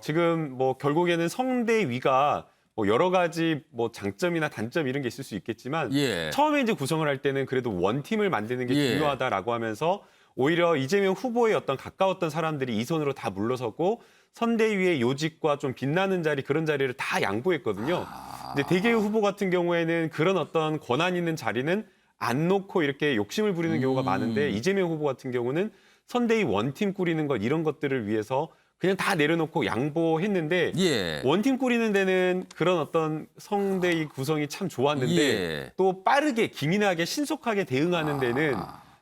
지금 뭐 결국에는 선대위가 뭐 여러 가지 뭐 장점이나 단점 이런 게 있을 수 있겠지만 예. 처음에 이제 구성을 할 때는 그래도 원팀을 만드는 게 예. 중요하다라고 하면서 오히려 이재명 후보의 어떤 가까웠던 사람들이 이 손으로 다 물러서고 선대위의 요직과 좀 빛나는 자리 그런 자리를 다 양보했거든요. 근데 대개 후보 같은 경우에는 그런 어떤 권한 있는 자리는 안 놓고 이렇게 욕심을 부리는 경우가 많은데 이재명 후보 같은 경우는 선대위 원팀 꾸리는 것 이런 것들을 위해서 그냥 다 내려놓고 양보했는데 예. 원팀 꾸리는 데는 그런 어떤 선대위 구성이 참 좋았는데 예. 또 빠르게 기민하게 신속하게 대응하는 데는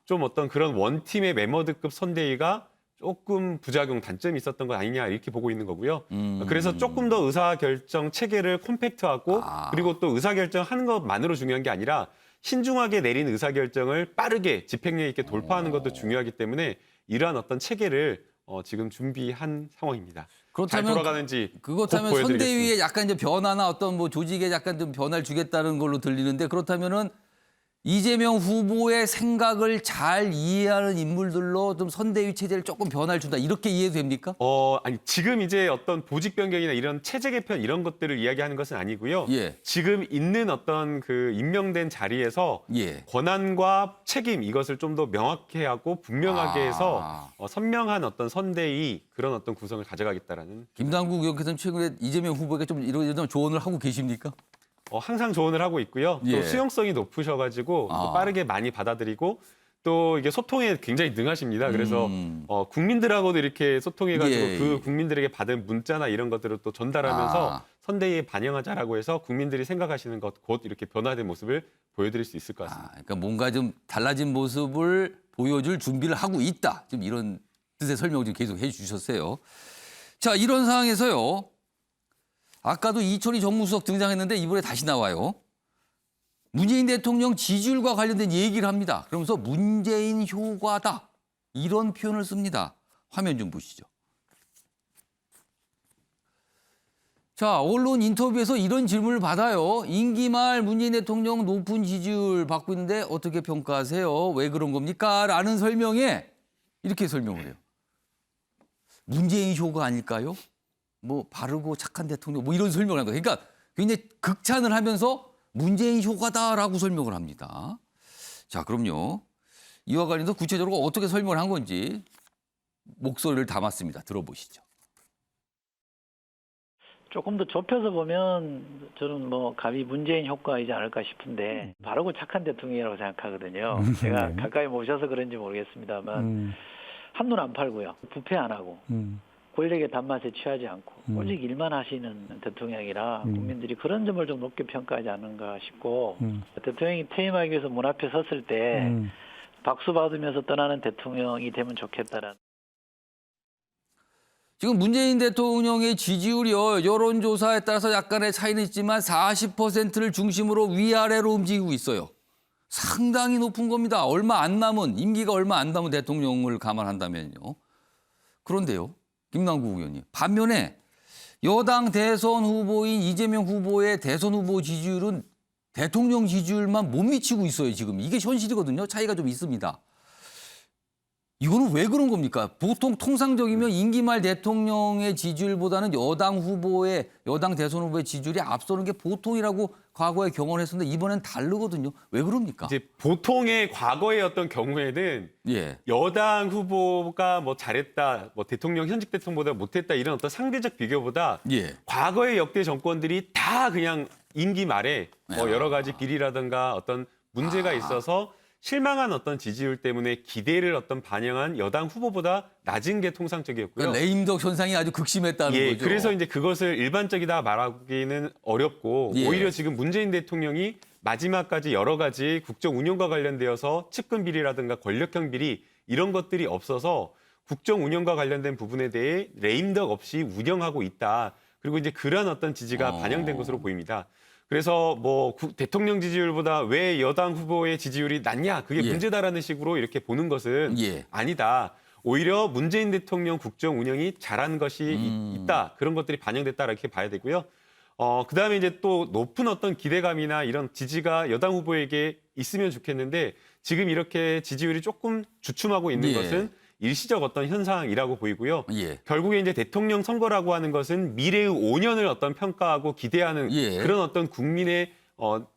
좀 어떤 그런 원팀의 메머드급 선대위가 조금 부작용 단점이 있었던 것 아니냐 이렇게 보고 있는 거고요. 그래서 조금 더 의사결정 체계를 콤팩트하고 그리고 또 의사결정하는 것만으로 중요한 게 아니라 신중하게 내린 의사결정을 빠르게 집행력 있게 돌파하는 것도 중요하기 때문에 이러한 어떤 체계를 지금 준비한 상황입니다. 잘 돌아가는지 그렇다면 곧 보여드리겠습니다. 선대위에 약간 이제 변화나 어떤 뭐 조직에 약간 좀 변화를 주겠다는 걸로 들리는데 그렇다면은 이재명 후보의 생각을 잘 이해하는 인물들로 좀 선대위 체제를 조금 변화를 준다 이렇게 이해도 됩니까? 아니 지금 이제 어떤 보직 변경이나 이런 체제 개편 이런 것들을 이야기하는 것은 아니고요. 예. 지금 있는 어떤 그 임명된 자리에서 예. 권한과 책임 이것을 좀 더 명확히 하고 분명하게 해서 선명한 어떤 선대위 그런 어떤 구성을 가져가겠다라는. 김남국 의원께서는 최근에 이재명 후보에게 좀 이런 조언을 하고 계십니까? 항상 조언을 하고 있고요. 예. 또 수용성이 높으셔가지고 또 빠르게 많이 받아들이고 또 이게 소통에 굉장히 능하십니다. 그래서 국민들하고도 이렇게 소통해가지고 예. 그 국민들에게 받은 문자나 이런 것들을 또 전달하면서 선대위에 반영하자라고 해서 국민들이 생각하시는 것 곧 이렇게 변화된 모습을 보여드릴 수 있을 것 같습니다. 그러니까 뭔가 좀 달라진 모습을 보여줄 준비를 하고 있다. 좀 이런 뜻의 설명을 좀 계속 해주셨어요. 자, 이런 상황에서요. 아까도 이철희 정무수석 등장했는데 이번에 다시 나와요. 문재인 대통령 지지율과 관련된 얘기를 합니다. 그러면서 문재인 효과다. 이런 표현을 씁니다. 화면 좀 보시죠. 자, 언론 인터뷰에서 이런 질문을 받아요. 임기 말 문재인 대통령 높은 지지율 받고 있는데 어떻게 평가하세요? 왜 그런 겁니까? 라는 설명에 이렇게 설명을 해요. 문재인 효과 아닐까요? 뭐 바르고 착한 대통령 뭐 이런 설명을 한 거예요. 그러니까 굉장히 극찬을 하면서 문재인 효과다라고 설명을 합니다. 자, 그럼요. 이와 관련해서 구체적으로 어떻게 설명을 한 건지 목소리를 담았습니다. 들어보시죠. 조금 더 좁혀서 보면 저는 뭐 감히 문재인 효과이지 않을까 싶은데 바르고 착한 대통령이라고 생각하거든요. 제가 가까이 모셔서 그런지 모르겠습니다만 한눈 안 팔고요. 부패 안 하고 권력의 단맛에 취하지 않고 오직 일만 하시는 대통령이라 국민들이 그런 점을 좀 높게 평가하지 않는가 싶고 대통령이 퇴임하기 위해서 문 앞에 섰을 때 박수 받으면서 떠나는 대통령이 되면 좋겠다라는. 지금 문재인 대통령의 지지율이요. 여론조사에 따라서 약간의 차이는 있지만 40%를 중심으로 위아래로 움직이고 있어요. 상당히 높은 겁니다. 얼마 안 남은, 임기가 얼마 안 남은 대통령을 감안한다면요. 그런데요. 김남국 의원님. 반면에 여당 대선 후보인 이재명 후보의 대선 후보 지지율은 대통령 지지율만 못 미치고 있어요. 지금 이게 현실이거든요. 차이가 좀 있습니다. 이거는 왜 그런 겁니까? 보통 통상적이면 임기 말 대통령의 지지율보다는 여당 대선 후보의 지지율이 앞서는 게 보통이라고 과거에 경험을 했었는데 이번엔 다르거든요. 왜 그럽니까? 이제 보통의 과거의 어떤 경우에는 예. 여당 후보가 뭐 잘했다, 뭐 대통령 현직 대통령보다 못했다 이런 어떤 상대적 비교보다 예. 과거의 역대 정권들이 다 그냥 임기 말에 뭐 여러 가지 비리라든가 어떤 문제가 있어서 실망한 어떤 지지율 때문에 기대를 어떤 반영한 여당 후보보다 낮은 게 통상적이었고요. 그러니까 레임덕 현상이 아주 극심했다는 거죠. 그래서 이제 그것을 일반적이다 말하기는 어렵고 예. 오히려 지금 문재인 대통령이 마지막까지 여러 가지 국정 운영과 관련되어서 측근 비리라든가 권력형 비리 이런 것들이 없어서 국정 운영과 관련된 부분에 대해 레임덕 없이 운영하고 있다. 그리고 이제 그런 어떤 지지가 반영된 것으로 보입니다. 그래서 뭐 대통령 지지율보다 왜 여당 후보의 지지율이 낮냐 그게 문제다라는 식으로 이렇게 보는 것은 아니다. 오히려 문재인 대통령 국정 운영이 잘한 것이 있다. 그런 것들이 반영됐다 이렇게 봐야 되고요. 그다음에 이제 또 높은 어떤 기대감이나 이런 지지가 여당 후보에게 있으면 좋겠는데 지금 이렇게 지지율이 조금 주춤하고 있는 것은 일시적 어떤 현상이라고 보이고요. 예. 결국에 이제 대통령 선거라고 하는 것은 미래의 5년을 어떤 평가하고 기대하는 예. 그런 어떤 국민의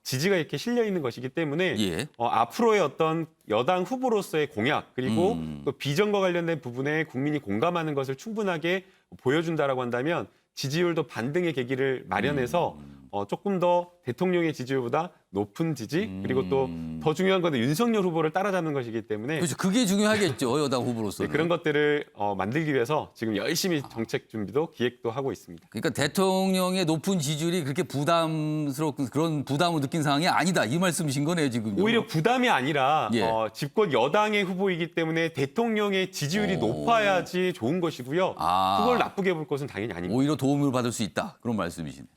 지지가 이렇게 실려 있는 것이기 때문에 예. 앞으로의 어떤 여당 후보로서의 공약 그리고 또 비전과 관련된 부분에 국민이 공감하는 것을 충분하게 보여준다라고 한다면 지지율도 반등의 계기를 마련해서 조금 더 대통령의 지지율보다 높은 지지 그리고 또 더 중요한 건 윤석열 후보를 따라잡는 것이기 때문에 그렇죠. 그게 중요하겠죠. 여당 후보로서. 네, 그런 것들을 만들기 위해서 지금 열심히 정책 준비도 기획도 하고 있습니다. 그러니까 대통령의 높은 지지율이 그렇게 부담스럽고 그런 부담을 느낀 상황이 아니다. 이 말씀이신 거네요, 지금. 오히려 부담이 아니라 예. 집권 여당의 후보이기 때문에 대통령의 지지율이 높아야지 좋은 것이고요. 그걸 나쁘게 볼 것은 당연히 아닙니다. 오히려 도움을 받을 수 있다. 그런 말씀이시네.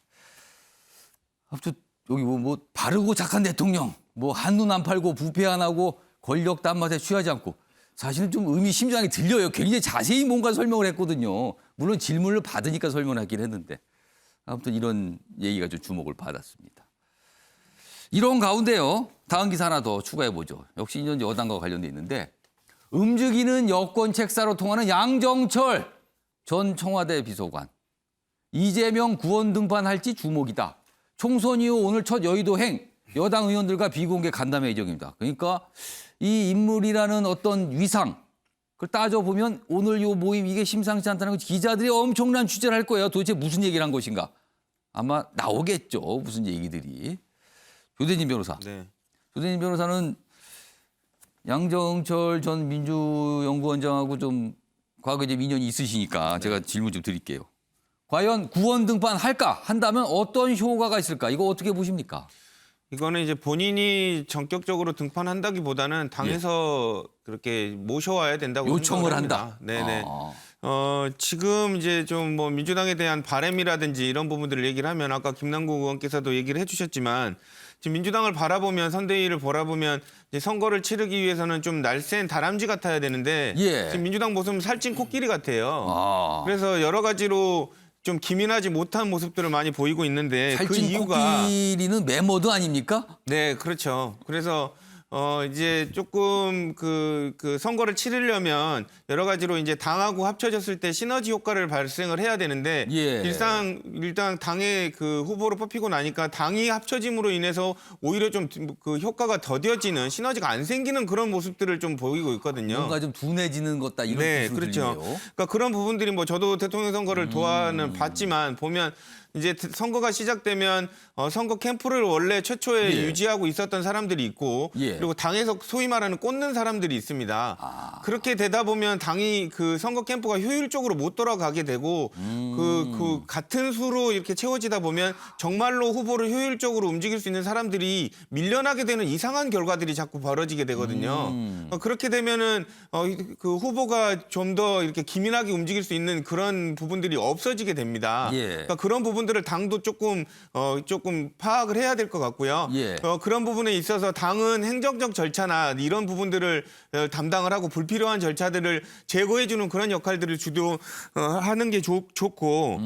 아무튼 여기 뭐 바르고 착한 대통령, 뭐 한눈 안 팔고 부패 안 하고 권력 딴맛에 취하지 않고 사실은 좀 의미심장하게 들려요. 굉장히 자세히 뭔가 설명을 했거든요. 물론 질문을 받으니까 설명을 하긴 했는데 아무튼 이런 얘기가 좀 주목을 받았습니다. 이런 가운데요. 다음 기사 하나 더 추가해보죠. 역시 이제 여당과 관련돼 있는데 움직이는 여권 책사로 통하는 양정철 전 청와대 비서관. 이재명 구원 등판할지 주목이다. 총선 이후 오늘 첫 여의도행 여당 의원들과 비공개 간담회 예정입니다. 그러니까 이 인물이라는 어떤 위상 그걸 따져보면 오늘 이 모임 이게 심상치 않다는 건 기자들이 엄청난 취재를 할 거예요. 도대체 무슨 얘기를 한 것인가. 아마 나오겠죠. 무슨 얘기들이. 조대진 변호사. 네. 조대진 변호사는 양정철 전 민주연구원장하고 좀 과거에 좀 인연이 있으시니까 제가 질문 좀 드릴게요. 과연 구원 등판 할까? 한다면 어떤 효과가 있을까? 이거 어떻게 보십니까? 이거는 이제 본인이 전격적으로 등판한다기보다는 당에서 그렇게 모셔와야 된다고 요청을 생각합니다. 한다. 네네. 지금 이제 좀 뭐 민주당에 대한 바람이라든지 이런 부분들을 얘기를 하면 아까 김남국 의원께서도 얘기를 해주셨지만 지금 민주당을 바라보면 선대위를 바라보면 이제 선거를 치르기 위해서는 좀 날쌘 다람쥐 같아야 되는데 예. 지금 민주당 모습은 살찐 코끼리 같아요. 그래서 여러 가지로 좀 기민하지 못한 모습들을 많이 보이고 있는데 그 살찐 이유가 코끼리는 메모드 아닙니까? 네, 그렇죠. 그래서 이제 조금 그 선거를 치르려면 여러 가지로 이제 당하고 합쳐졌을 때 시너지 효과를 발생을 해야 되는데 예. 일단 당의 그 후보로 뽑히고 나니까 당이 합쳐짐으로 인해서 오히려 좀 그 효과가 더뎌지는 시너지가 안 생기는 그런 모습들을 좀 보이고 있거든요. 뭔가 좀 둔해지는 것다 이런 네, 뜻으로 그렇죠. 들리네요. 그러니까 그런 부분들이 뭐 저도 대통령 선거를 봤지만 보면 이제 선거가 시작되면 선거 캠프를 원래 최초에 예. 유지하고 있었던 사람들이 있고 예. 그리고 당에서 소위 말하는 꽂는 사람들이 있습니다. 그렇게 되다 보면 당이 그 선거 캠프가 효율적으로 못 돌아가게 되고 그 같은 수로 이렇게 채워지다 보면 정말로 후보를 효율적으로 움직일 수 있는 사람들이 밀려나게 되는 이상한 결과들이 자꾸 벌어지게 되거든요. 그렇게 되면은 그 후보가 좀 더 이렇게 기민하게 움직일 수 있는 그런 부분들이 없어지게 됩니다. 예. 그러니까 그런 부분들을 당도 조금 파악을 해야 될 것 같고요. 예. 그런 부분에 있어서 당은 행정적 절차나 이런 부분들을 담당을 하고 불필요한 절차들을 제거해주는 그런 역할들을 주도하는 게 좋고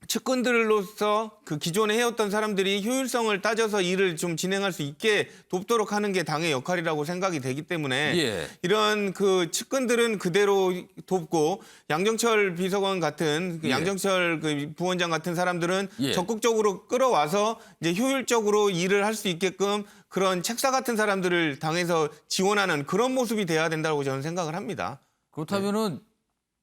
측근들로서 그 기존에 해왔던 사람들이 효율성을 따져서 일을 좀 진행할 수 있게 돕도록 하는 게 당의 역할이라고 생각이 되기 때문에 예. 이런 그 측근들은 그대로 돕고 양정철 비서관 같은 예. 양정철 그 부원장 같은 사람들은 예. 적극적으로 끌어와서 이제 효율적으로 일을 할 수 있게끔 그런 책사 같은 사람들을 당에서 지원하는 그런 모습이 돼야 된다고 저는 생각을 합니다. 그렇다면은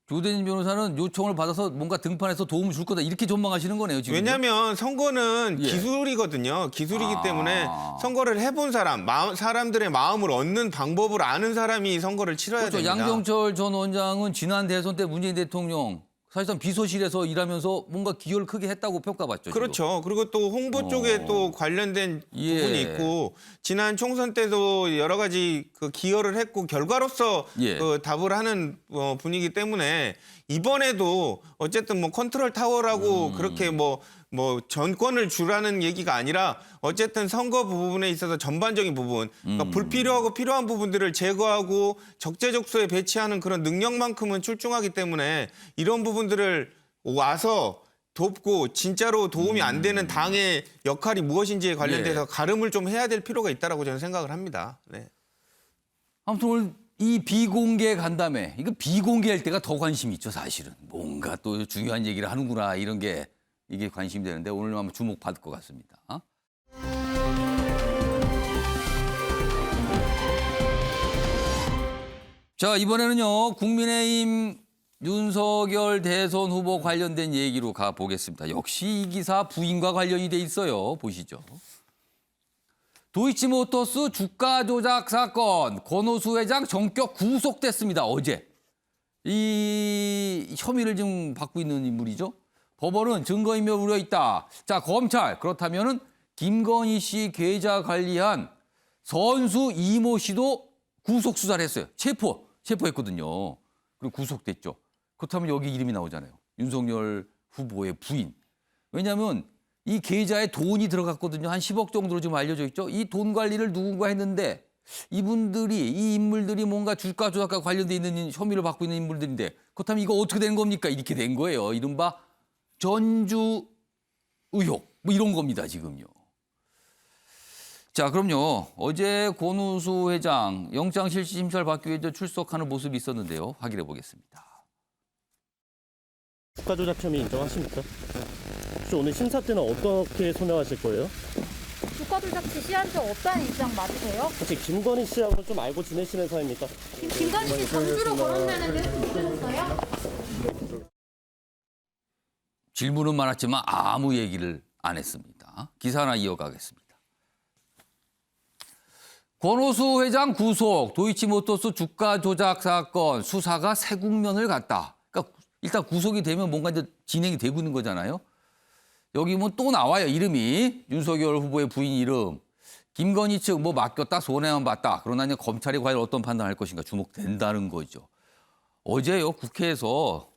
조대진 변호사는 요청을 받아서 뭔가 등판해서 도움을 줄 거다 이렇게 전망하시는 거네요. 지금. 왜냐하면 선거는 예. 기술이거든요. 기술이기 때문에 선거를 해본 사람들의 마음을 얻는 방법을 아는 사람이 선거를 치러야 그렇죠. 됩니다. 양정철 전 원장은 지난 대선 때 문재인 대통령 사실상 비서실에서 일하면서 뭔가 기여를 크게 했다고 평가받죠. 그렇죠. 그리고 또 홍보 쪽에 또 관련된 예. 부분이 있고 지난 총선 때도 여러 가지 그 기여를 했고 결과로서 예. 그 답을 하는 분이기 때문에 이번에도 어쨌든 뭐 컨트롤 타워라고 그렇게 뭐 전권을 주라는 얘기가 아니라 어쨌든 선거 부분에 있어서 전반적인 부분, 그러니까 불필요하고 필요한 부분들을 제거하고 적재적소에 배치하는 그런 능력만큼은 출중하기 때문에 이런 부분들을 와서 돕고 진짜로 도움이 안 되는 당의 역할이 무엇인지에 관련돼서 예. 가름을 좀 해야 될 필요가 있다라고 저는 생각을 합니다. 네. 아무튼 오늘 이 비공개 간담회, 이거 비공개할 때가 더 관심이 있죠, 사실은. 뭔가 또 중요한 얘기를 하는구나, 이런 게 이게 관심이 되는데 오늘 한번 주목받을 것 같습니다. 자, 이번에는요, 국민의힘 윤석열 대선 후보 관련된 얘기로 가보겠습니다. 역시 이 기사 부인과 관련이 돼 있어요. 보시죠. 도이치모터스 주가 조작 사건, 권오수 회장 전격 구속됐습니다. 어제. 이 혐의를 지금 받고 있는 인물이죠. 법원은 증거인멸 우려 있다. 자, 검찰 그렇다면은 김건희 씨 계좌 관리한 선수 이모 씨도 구속 수사를 했어요. 체포했거든요. 그리고 구속됐죠. 그렇다면 여기 이름이 나오잖아요. 윤석열 후보의 부인. 왜냐하면 이 계좌에 돈이 들어갔거든요. 한 10억 정도로 지금 알려져 있죠. 이 돈 관리를 누군가 했는데 이 인물들이 뭔가 주가 조작과 관련돼 있는 혐의를 받고 있는 인물들인데 그렇다면 이거 어떻게 된 겁니까? 이렇게 된 거예요. 이른바 전주 의혹 뭐 이런 겁니다. 지금요. 자, 그럼요. 어제 권오수 회장 영장실질심사를 받기 위해 출석하는 모습이 있었는데요. 확인해 보겠습니다. 주가 조작 혐의 인정하십니까? 혹시 오늘 심사 때는 어떻게 소명하실 거예요? 주가 조작 지시한 적 없다는 입장 맞으세요? 혹시 김건희 씨하고 좀 알고 지내시는 사이입니까? 김건희 씨 전주로 거론되는데 보셨어요? 질문은 많았지만 아무 얘기를 안 했습니다. 기사 하나 이어가겠습니다. 권오수 회장 구속, 도이치모터스 주가 조작 사건 수사가 새 국면을 갖다. 그러니까 일단 구속이 되면 뭔가 이제 진행이 되고 있는 거잖아요. 여기 뭐 또 나와요, 이름이. 윤석열 후보의 부인 이름. 김건희 측 뭐 맡겼다, 손해만 봤다. 그러나 이제 검찰이 과연 어떤 판단을 할 것인가 주목된다는 거죠. 어제요, 국회에서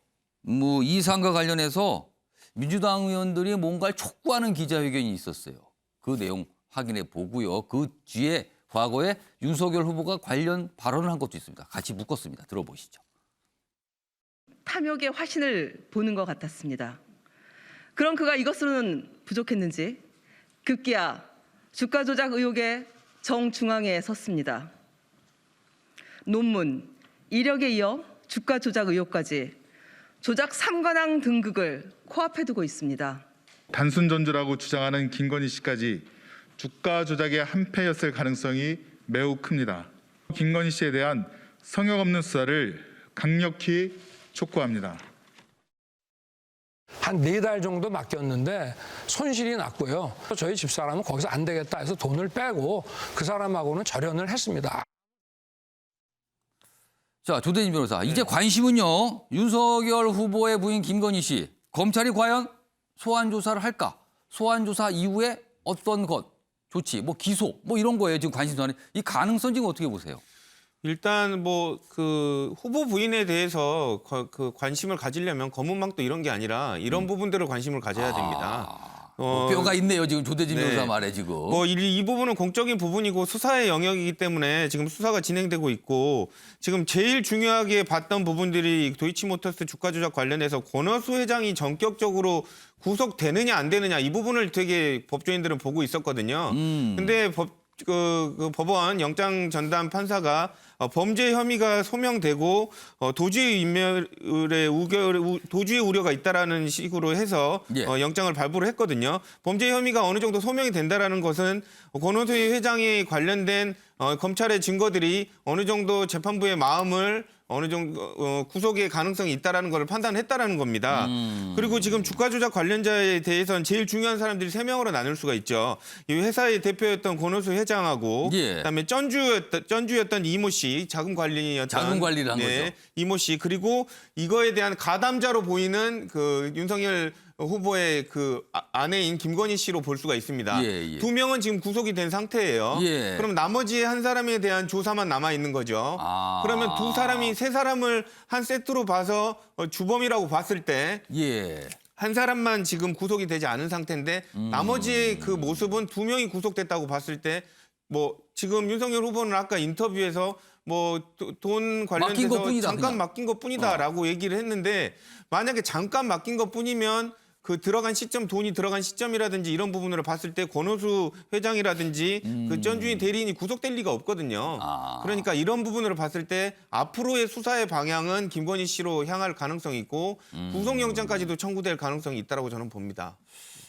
뭐 이 사안과 관련해서 민주당 의원들이 뭔가를 촉구하는 기자회견이 있었어요. 그 내용 확인해 보고요. 그 뒤에 과거에 윤석열 후보가 관련 발언을 한 것도 있습니다. 같이 묶었습니다. 들어보시죠. 탐욕의 화신을 보는 것 같았습니다. 그럼 그가 이것으로는 부족했는지 급기야 주가 조작 의혹의 정중앙에 섰습니다. 논문, 이력에 이어 주가 조작 의혹까지 조작 3관왕 등극을 코앞에 두고 있습니다. 단순 전주라고 주장하는 김건희 씨까지 주가 조작의 한패였을 가능성이 매우 큽니다. 김건희 씨에 대한 성역 없는 수사를 강력히 촉구합니다. 한 4달 정도 맡겼는데 손실이 났고요. 저희 집사람은 거기서 안 되겠다 해서 돈을 빼고 그 사람하고는 절연을 했습니다. 자, 조대진 변호사. 이제 관심은요. 윤석열 후보의 부인 김건희 씨. 검찰이 과연 소환 조사를 할까? 소환 조사 이후에 어떤 것, 조치, 뭐 기소, 뭐 이런 거예요. 지금 관심사는. 이 가능성 지금 어떻게 보세요? 일단 뭐 그 후보 부인에 대해서 그 관심을 가지려면 검은망도 이런 게 아니라 이런 부분들을 관심을 가져야 됩니다. 뼈가 있네요. 지금 조대진 변호사 말에 지금. 뭐 이 부분은 공적인 부분이고 수사의 영역이기 때문에 지금 수사가 진행되고 있고 지금 제일 중요하게 봤던 부분들이 도이치모터스 주가 조작 관련해서 권오수 회장이 전격적으로 구속되느냐 안 되느냐 이 부분을 되게 법조인들은 보고 있었거든요. 근데 법원 영장 전담 판사가 범죄 혐의가 소명되고 도주의 인멸의 도주의 우려가 있다라는 식으로 해서 영장을 발부를 했거든요. 범죄 혐의가 어느 정도 소명이 된다라는 것은 권오수 회장이 관련된 검찰의 증거들이 어느 정도 재판부의 마음을 어느 정도 구속의 가능성이 있다라는 걸 판단했다라는 겁니다. 그리고 지금 주가 조작 관련자에 대해서는 제일 중요한 사람들이 3명으로 나눌 수가 있죠. 이 회사의 대표였던 권오수 회장하고 그다음에 전주였던 이모 씨, 자금 관리를 한 거죠. 이모 씨 그리고 이거에 대한 가담자로 보이는 그 윤석열 후보의 그 아내인 김건희 씨로 볼 수가 있습니다. 2명은 지금 구속이 된 상태예요. 그럼 나머지 한 사람에 대한 조사만 남아 있는 거죠. 그러면 2사람이 3사람을 한 세트로 봐서 주범이라고 봤을 때 한 사람만 지금 구속이 되지 않은 상태인데 나머지 그 모습은 2명이 구속됐다고 봤을 때 뭐 지금 윤석열 후보는 아까 인터뷰에서 뭐 돈 관련돼서 잠깐 맡긴 것뿐이다라고 얘기를 했는데 만약에 잠깐 맡긴 것뿐이면 그 들어간 시점, 돈이 들어간 시점이라든지 이런 부분으로 봤을 때 권오수 회장이라든지 그 전주인 대리인이 구속될 리가 없거든요. 그러니까 이런 부분으로 봤을 때 앞으로의 수사의 방향은 김건희 씨로 향할 가능성이 있고 구속영장까지도 청구될 가능성이 있다고 저는 봅니다.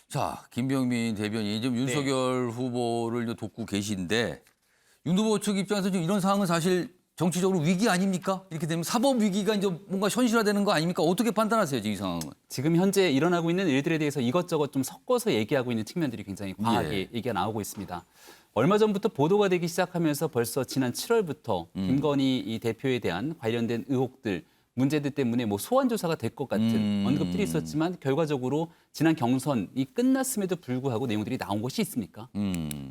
자, 김병민 대변인 지금 윤석열 후보를 이제 돕고 계신데 윤 후보 측 입장에서 지금 이런 상황은 사실 정치적으로 위기 아닙니까? 이렇게 되면 사법 위기가 이제 뭔가 현실화되는 거 아닙니까? 어떻게 판단하세요, 지금 이 상황은? 지금 현재 일어나고 있는 일들에 대해서 이것저것 좀 섞어서 얘기하고 있는 측면들이 굉장히 과하게 얘기가 나오고 있습니다. 얼마 전부터 보도가 되기 시작하면서 벌써 지난 7월부터 김건희 이 대표에 대한 관련된 의혹들, 문제들 때문에 뭐 소환 조사가 될 것 같은 언급들이 있었지만 결과적으로 지난 경선이 끝났음에도 불구하고 내용들이 나온 것이 있습니까?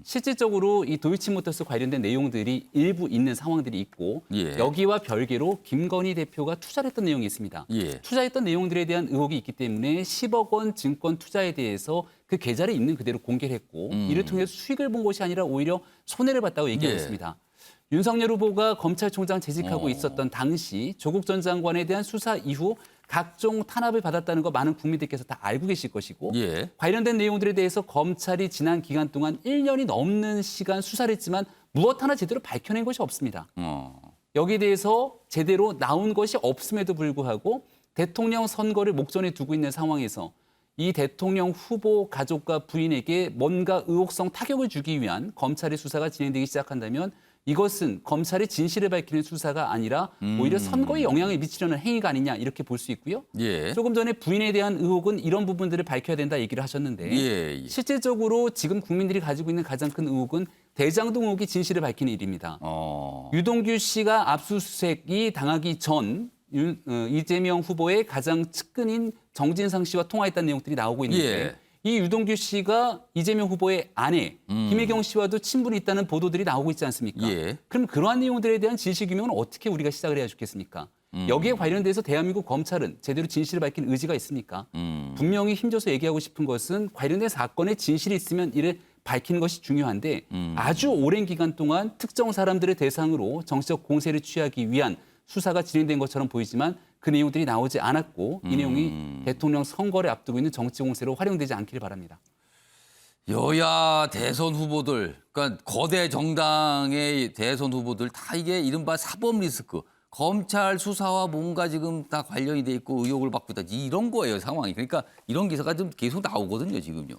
실질적으로 이 도이치모터스 관련된 내용들이 일부 있는 상황들이 있고 여기와 별개로 김건희 대표가 투자를 했던 내용이 있습니다. 투자했던 내용들에 대한 의혹이 있기 때문에 10억 원 증권 투자에 대해서 그 계좌를 있는 그대로 공개를 했고 이를 통해서 수익을 본 것이 아니라 오히려 손해를 봤다고 얘기하고 있습니다. 윤석열 후보가 검찰총장 재직하고 있었던 당시 조국 전 장관에 대한 수사 이후 각종 탄압을 받았다는 거 많은 국민들께서 다 알고 계실 것이고 관련된 내용들에 대해서 검찰이 지난 기간 동안 1년이 넘는 시간 수사를 했지만 무엇 하나 제대로 밝혀낸 것이 없습니다. 여기에 대해서 제대로 나온 것이 없음에도 불구하고 대통령 선거를 목전에 두고 있는 상황에서 이 대통령 후보 가족과 부인에게 뭔가 의혹성 타격을 주기 위한 검찰의 수사가 진행되기 시작한다면 이것은 검찰이 진실을 밝히는 수사가 아니라 오히려 선거에 영향을 미치려는 행위가 아니냐 이렇게 볼 수 있고요. 조금 전에 부인에 대한 의혹은 이런 부분들을 밝혀야 된다 얘기를 하셨는데 실질적으로 지금 국민들이 가지고 있는 가장 큰 의혹은 대장동 의혹이 진실을 밝히는 일입니다. 유동규 씨가 압수수색이 당하기 전 이재명 후보의 가장 측근인 정진상 씨와 통화했다는 내용들이 나오고 있는데 이 유동규 씨가 이재명 후보의 아내 김혜경 씨와도 친분이 있다는 보도들이 나오고 있지 않습니까? 그럼 그러한 내용들에 대한 진실 규명은 어떻게 우리가 시작을 해야 좋겠습니까? 여기에 관련돼서 대한민국 검찰은 제대로 진실을 밝힌 의지가 있습니까? 분명히 힘줘서 얘기하고 싶은 것은 관련된 사건의 진실이 있으면 이를 밝히는 것이 중요한데 아주 오랜 기간 동안 특정 사람들의 대상으로 정치적 공세를 취하기 위한 수사가 진행된 것처럼 보이지만 그 내용들이 나오지 않았고 이 내용이 대통령 선거를 앞두고 있는 정치 공세로 활용되지 않기를 바랍니다. 여야 대선 후보들, 그러니까 거대 정당의 대선 후보들 다 이게 이른바 사법 리스크, 검찰 수사와 뭔가 지금 다 관련이 돼 있고 의혹을 받고 있다. 이런 거예요, 상황이. 그러니까 이런 기사가 좀 계속 나오거든요, 지금요.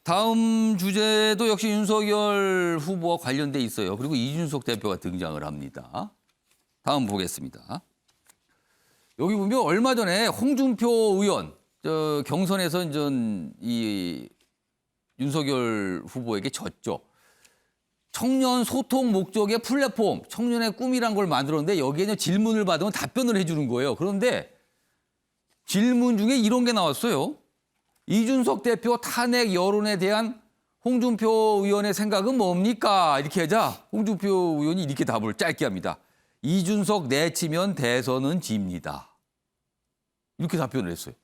다음 주제도 역시 윤석열 후보와 관련돼 있어요. 그리고 이준석 대표가 등장을 합니다. 다음 보겠습니다. 여기 보면 얼마 전에 홍준표 의원 경선에서 이 윤석열 후보에게 졌죠. 청년 소통 목적의 플랫폼, 청년의 꿈이란 걸 만들었는데 여기에 질문을 받으면 답변을 해주는 거예요. 그런데 질문 중에 이런 게 나왔어요. 이준석 대표 탄핵 여론에 대한 홍준표 의원의 생각은 뭡니까? 이렇게 하자 홍준표 의원이 이렇게 답을 짧게 합니다. 이준석 내치면 대선은 집니다. 이렇게 답변을 했어요.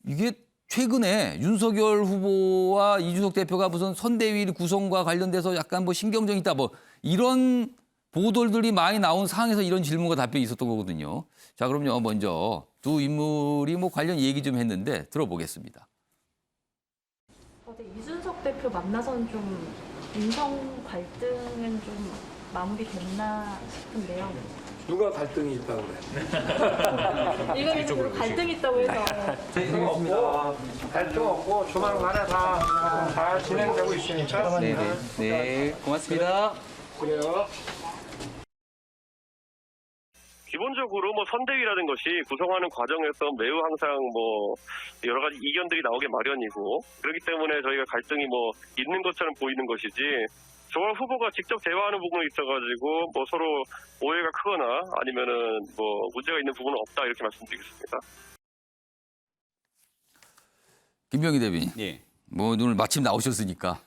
이게 최근에 윤석열 후보와 이준석 대표가 무슨 선대위 구성과 관련돼서 약간 뭐 신경전이 있다 뭐 이런 보도들이 많이 나온 상황에서 이런 질문과 답변이 있었던 거거든요. 자, 그럼요. 먼저 두 인물이 뭐 관련 얘기 좀 했는데 들어보겠습니다. 어제 이준석 대표 만나서는 좀 인성 갈등은 좀 마무리됐나 싶은데요. 누가 갈등이 있다고 그래? 일각에서 갈등이 있다고 해서. 갈등 없고 조만간에 다 잘 진행되고 있으니까. 네, 고맙습니다. 그래요. 기본적으로 뭐 선대위라는 것이 구성하는 과정에서 매우 항상 뭐 여러 가지 이견들이 나오게 마련이고 그렇기 때문에 저희가 갈등이 뭐 있는 것처럼 보이는 것이지 저와 후보가 직접 대화하는 부분이 있어가지고 뭐 서로 오해가 크거나 아니면은 뭐 문제가 있는 부분은 없다 이렇게 말씀드리겠습니다. 김병희 대변인, 뭐 오늘 마침 나오셨으니까.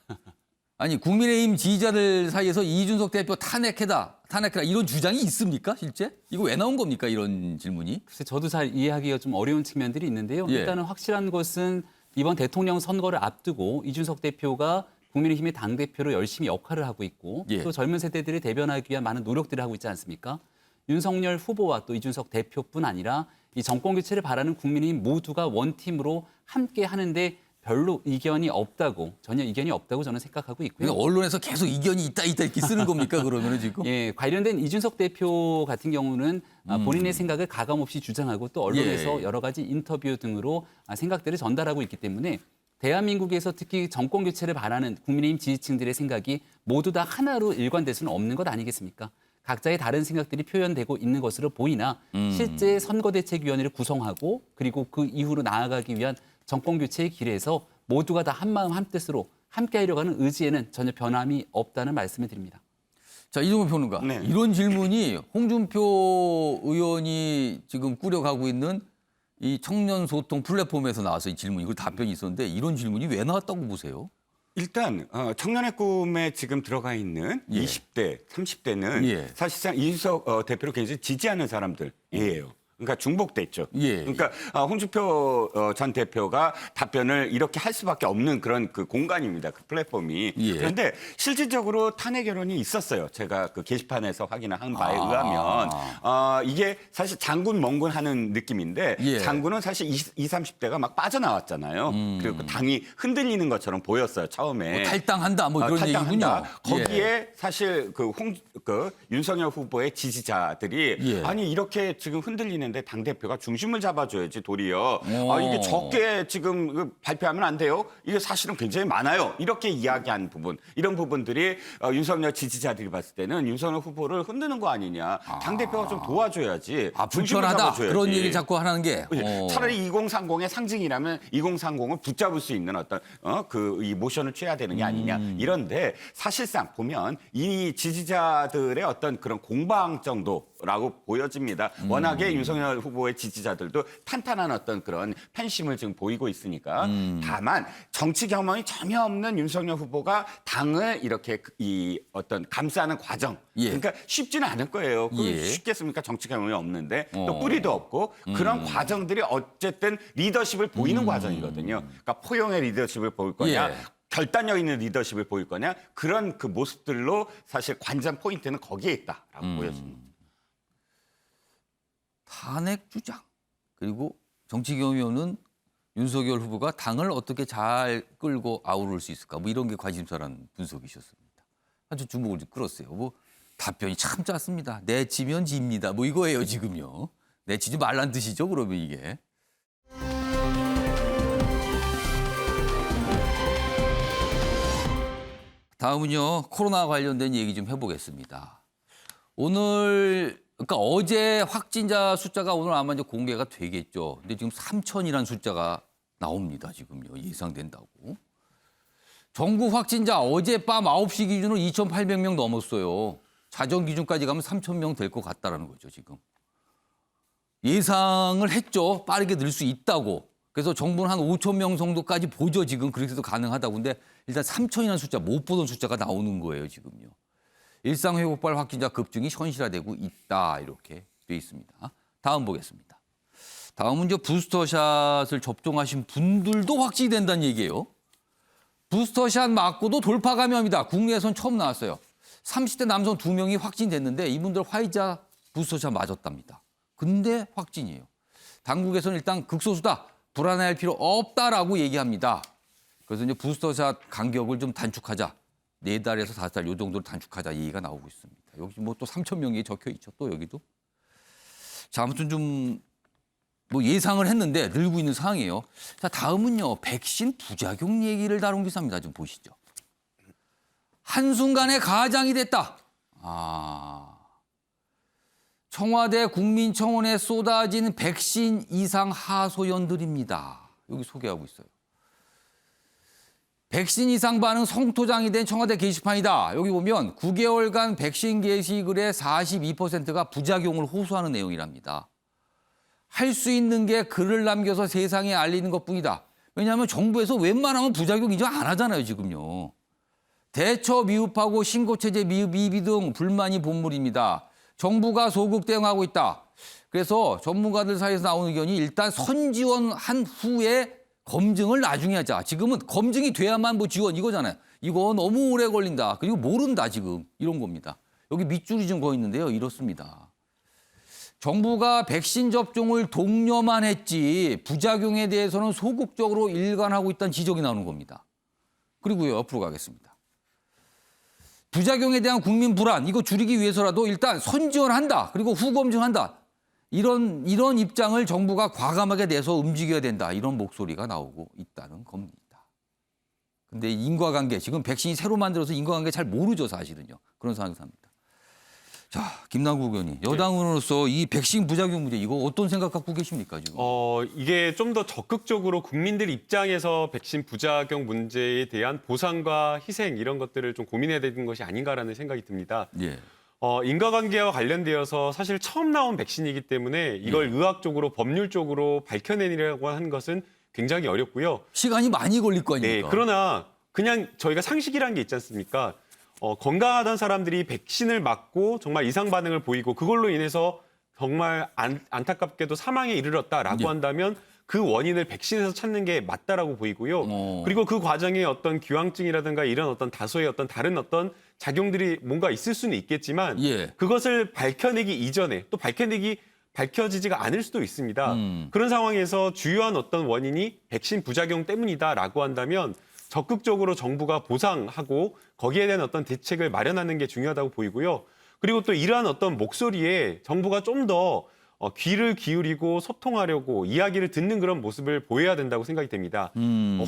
아니 국민의힘 지지자들 사이에서 이준석 대표 탄핵해라 이런 주장이 있습니까 실제? 이거 왜 나온 겁니까 이런 질문이? 글쎄 저도 잘 이해하기가 좀 어려운 측면들이 있는데요. 일단은 확실한 것은 이번 대통령 선거를 앞두고 이준석 대표가 국민의힘의 당대표로 열심히 역할을 하고 있고 또 젊은 세대들을 대변하기 위한 많은 노력들을 하고 있지 않습니까? 윤석열 후보와 또 이준석 대표뿐 아니라 이 정권 교체를 바라는 국민의힘 모두가 원팀으로 함께 하는데 별로 이견이 없다고, 전혀 이견이 없다고 저는 생각하고 있고요. 그러니까 언론에서 계속 이견이 있다 이렇게 쓰는 겁니까 그러면은 지금? 예, 관련된 이준석 대표 같은 경우는 본인의 생각을 가감없이 주장하고 또 언론에서 예. 여러 가지 인터뷰 등으로 생각들을 전달하고 있기 때문에 대한민국에서 특히 정권 교체를 바라는 국민의힘 지지층들의 생각이 모두 다 하나로 일관될 수는 없는 것 아니겠습니까? 각자의 다른 생각들이 표현되고 있는 것으로 보이나 실제 선거대책위원회를 구성하고 그리고 그 이후로 나아가기 위한 정권 교체의 길에서 모두가 다 한마음 한뜻으로 함께하려고 하는 의지에는 전혀 변함이 없다는 말씀을 드립니다. 자, 이종훈 평론가. 네. 이런 질문이 홍준표 의원이 지금 꾸려가고 있는 이 청년 소통 플랫폼에서 나와서 이 질문이 그 답변이 있었는데 이런 질문이 왜 나왔다고 보세요? 일단 청년의 꿈에 지금 들어가 있는 예. 20대, 30대는 예. 사실상 이준석 대표를 굉장히 지지하는 사람들이에요. 그러니까 중복됐죠. 예. 그러니까 홍준표 전 대표가 답변을 이렇게 할 수밖에 없는 그런 그 공간입니다. 그 플랫폼이. 예. 그런데 실질적으로 탄핵 여론이 있었어요. 제가 그 게시판에서 확인한 바에 의하면 이게 사실 장군 멍군 하는 느낌인데 예. 장군은 사실 20, 30대가 막 빠져나왔잖아요. 그리고 그 당이 흔들리는 것처럼 보였어요. 처음에. 뭐 탈당한다 뭐 그런 탈당한다. 얘기군요. 거기에 예. 사실 그 윤석열 후보의 지지자들이 예. 아니 이렇게 지금 흔들리는데 당대표가 중심을 잡아줘야지 도리어 오. 이게 적게 지금 발표하면 안 돼요. 이게 사실은 굉장히 많아요. 이렇게 이야기한 부분 이런 부분들이 윤석열 지지자들이 봤을 때는 윤석열 후보를 흔드는 거 아니냐. 당대표가 좀 도와줘야지. 중심을 불편하다 잡아줘야지. 그런 얘기 자꾸 하는 게. 차라리 2030의 상징이라면 2030을 붙잡을 수 있는 어떤 이 모션을 취해야 되는 게 아니냐. 이런데 사실상 보면 이 지지자들의 어떤 그런 공방 정도라고 보여집니다. 워낙에 윤석열 후보의 지지자들도 탄탄한 어떤 그런 팬심을 지금 보이고 있으니까. 다만 정치 경험이 전혀 없는 윤석열 후보가 당을 이렇게 이 어떤 감싸는 과정. 예. 그러니까 쉽지는 않을 거예요. 예. 쉽겠습니까? 정치 경험이 없는데 또 뿌리도 없고 그런 과정들이 어쨌든 리더십을 보이는 과정이거든요. 그러니까 포용의 리더십을 보일 거냐. 예. 결단력 있는 리더십을 보일 거냐. 그런 그 모습들로 사실 관전 포인트는 거기에 있다라고 보여집니다. 탄핵 주장 그리고 정치 경위원은 윤석열 후보가 당을 어떻게 잘 끌고 아우를 수 있을까 뭐 이런 게 관심사라는 분석이셨습니다. 아주 주목을 좀 끌었어요. 뭐 답변이 참 짧습니다. 내치면 집니다. 뭐 이거예요 지금요. 내치지 말란 뜻이죠 그러면 이게. 다음은요 코로나 관련된 얘기 좀 해보겠습니다. 오늘 그러니까 어제 확진자 숫자가 오늘 아마 이제 공개가 되겠죠. 근데 지금 3,000이라는 숫자가 나옵니다. 지금요. 예상된다고. 전국 확진자 어젯밤 9시 기준으로 2,800명 넘었어요. 자정 기준까지 가면 3,000명 될 것 같다라는 거죠, 지금. 예상을 했죠. 빠르게 늘 수 있다고. 그래서 정부는 한 5,000명 정도까지 보죠, 지금. 그렇게 해도 가능하다고. 근데 일단 3,000이라는 숫자, 못 보던 숫자가 나오는 거예요, 지금요. 일상회복발 확진자 급증이 현실화되고 있다 이렇게 돼 있습니다. 다음 보겠습니다. 다음은 이제 부스터샷을 접종하신 분들도 확진이 된다는 얘기예요. 부스터샷 맞고도 돌파 감염이다. 국내에선 처음 나왔어요. 30대 남성 2명이 확진됐는데 이분들 화이자 부스터샷 맞았답니다. 근데 확진이에요. 당국에서는 일단 극소수다. 불안해할 필요 없다라고 얘기합니다. 그래서 이제 부스터샷 간격을 좀 단축하자. 4달에서 5달 요 정도로 단축하자 얘기가 나오고 있습니다. 여기 뭐 또 3,000명이 적혀 있죠. 또 여기도. 자, 아무튼 좀 뭐 예상을 했는데 늘고 있는 상황이에요. 자, 다음은요. 백신 부작용 얘기를 다룬 기사입니다. 좀 보시죠. 한순간에 가장이 됐다. 청와대 국민청원에 쏟아진 백신 이상 하소연들입니다. 여기 소개하고 있어요. 백신 이상 반응 성토장이 된 청와대 게시판이다. 여기 보면 9개월간 백신 게시글의 42%가 부작용을 호소하는 내용이랍니다. 할 수 있는 게 글을 남겨서 세상에 알리는 것뿐이다. 왜냐하면 정부에서 웬만하면 부작용 인정 안 하잖아요, 지금요. 대처 미흡하고 신고체제 미비 등 불만이 본물입니다. 정부가 소극 대응하고 있다. 그래서 전문가들 사이에서 나오는 의견이 일단 선지원한 후에 검증을 나중에 하자. 지금은 검증이 돼야만 뭐 지원 이거잖아요. 이거 너무 오래 걸린다. 그리고 모른다 지금 이런 겁니다. 여기 밑줄이 좀 거 있는데요. 이렇습니다. 정부가 백신 접종을 독려만 했지 부작용에 대해서는 소극적으로 일관하고 있다는 지적이 나오는 겁니다. 그리고요, 옆으로 가겠습니다. 부작용에 대한 국민 불안, 이거 줄이기 위해서라도 일단 선지원한다. 그리고 후검증한다. 이런 입장을 정부가 과감하게 내서 움직여야 된다. 이런 목소리가 나오고 있다는 겁니다. 근데 인과관계, 지금 백신이 새로 만들어서 인과관계 잘 모르죠, 사실은요. 그런 상황에서 합니다. 자, 김남국 의원님, 여당 의원으로서 이 백신 부작용 문제, 이거 어떤 생각 갖고 계십니까, 지금? 이게 좀 더 적극적으로 국민들 입장에서 백신 부작용 문제에 대한 보상과 희생 이런 것들을 좀 고민해야 되는 것이 아닌가라는 생각이 듭니다. 예. 인과관계와 관련되어서 사실 처음 나온 백신이기 때문에 이걸 의학적으로 법률적으로 밝혀내리라고 하는 것은 굉장히 어렵고요. 시간이 많이 걸릴 거 아닙니까? 네, 그러나 그냥 저희가 상식이라는 게 있지 않습니까? 건강하던 사람들이 백신을 맞고 정말 이상 반응을 보이고 그걸로 인해서 정말 안타깝게도 사망에 이르렀다라고 한다면 그 원인을 백신에서 찾는 게 맞다라고 보이고요. 그리고 그 과정에 어떤 기왕증이라든가 이런 어떤 다소의 어떤 다른 어떤 작용들이 뭔가 있을 수는 있겠지만 그것을 밝혀내기 이전에 또 밝혀지지가 않을 수도 있습니다. 그런 상황에서 주요한 어떤 원인이 백신 부작용 때문이다라고 한다면 적극적으로 정부가 보상하고 거기에 대한 어떤 대책을 마련하는 게 중요하다고 보이고요. 그리고 또 이러한 어떤 목소리에 정부가 좀 더 귀를 기울이고 소통하려고 이야기를 듣는 그런 모습을 보여야 된다고 생각이 됩니다.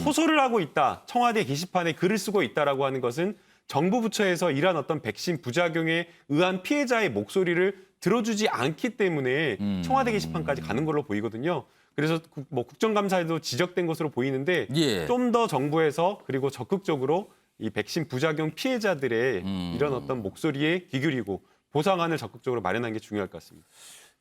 호소를 하고 있다, 청와대 게시판에 글을 쓰고 있다라고 하는 것은 정부 부처에서 이러한 어떤 백신 부작용에 의한 피해자의 목소리를 들어주지 않기 때문에 청와대 게시판까지 가는 걸로 보이거든요. 그래서 뭐 국정감사에도 지적된 것으로 보이는데 좀 더 정부에서 그리고 적극적으로 이 백신 부작용 피해자들의 이런 어떤 목소리에 귀 기울이고 보상안을 적극적으로 마련하는 게 중요할 것 같습니다.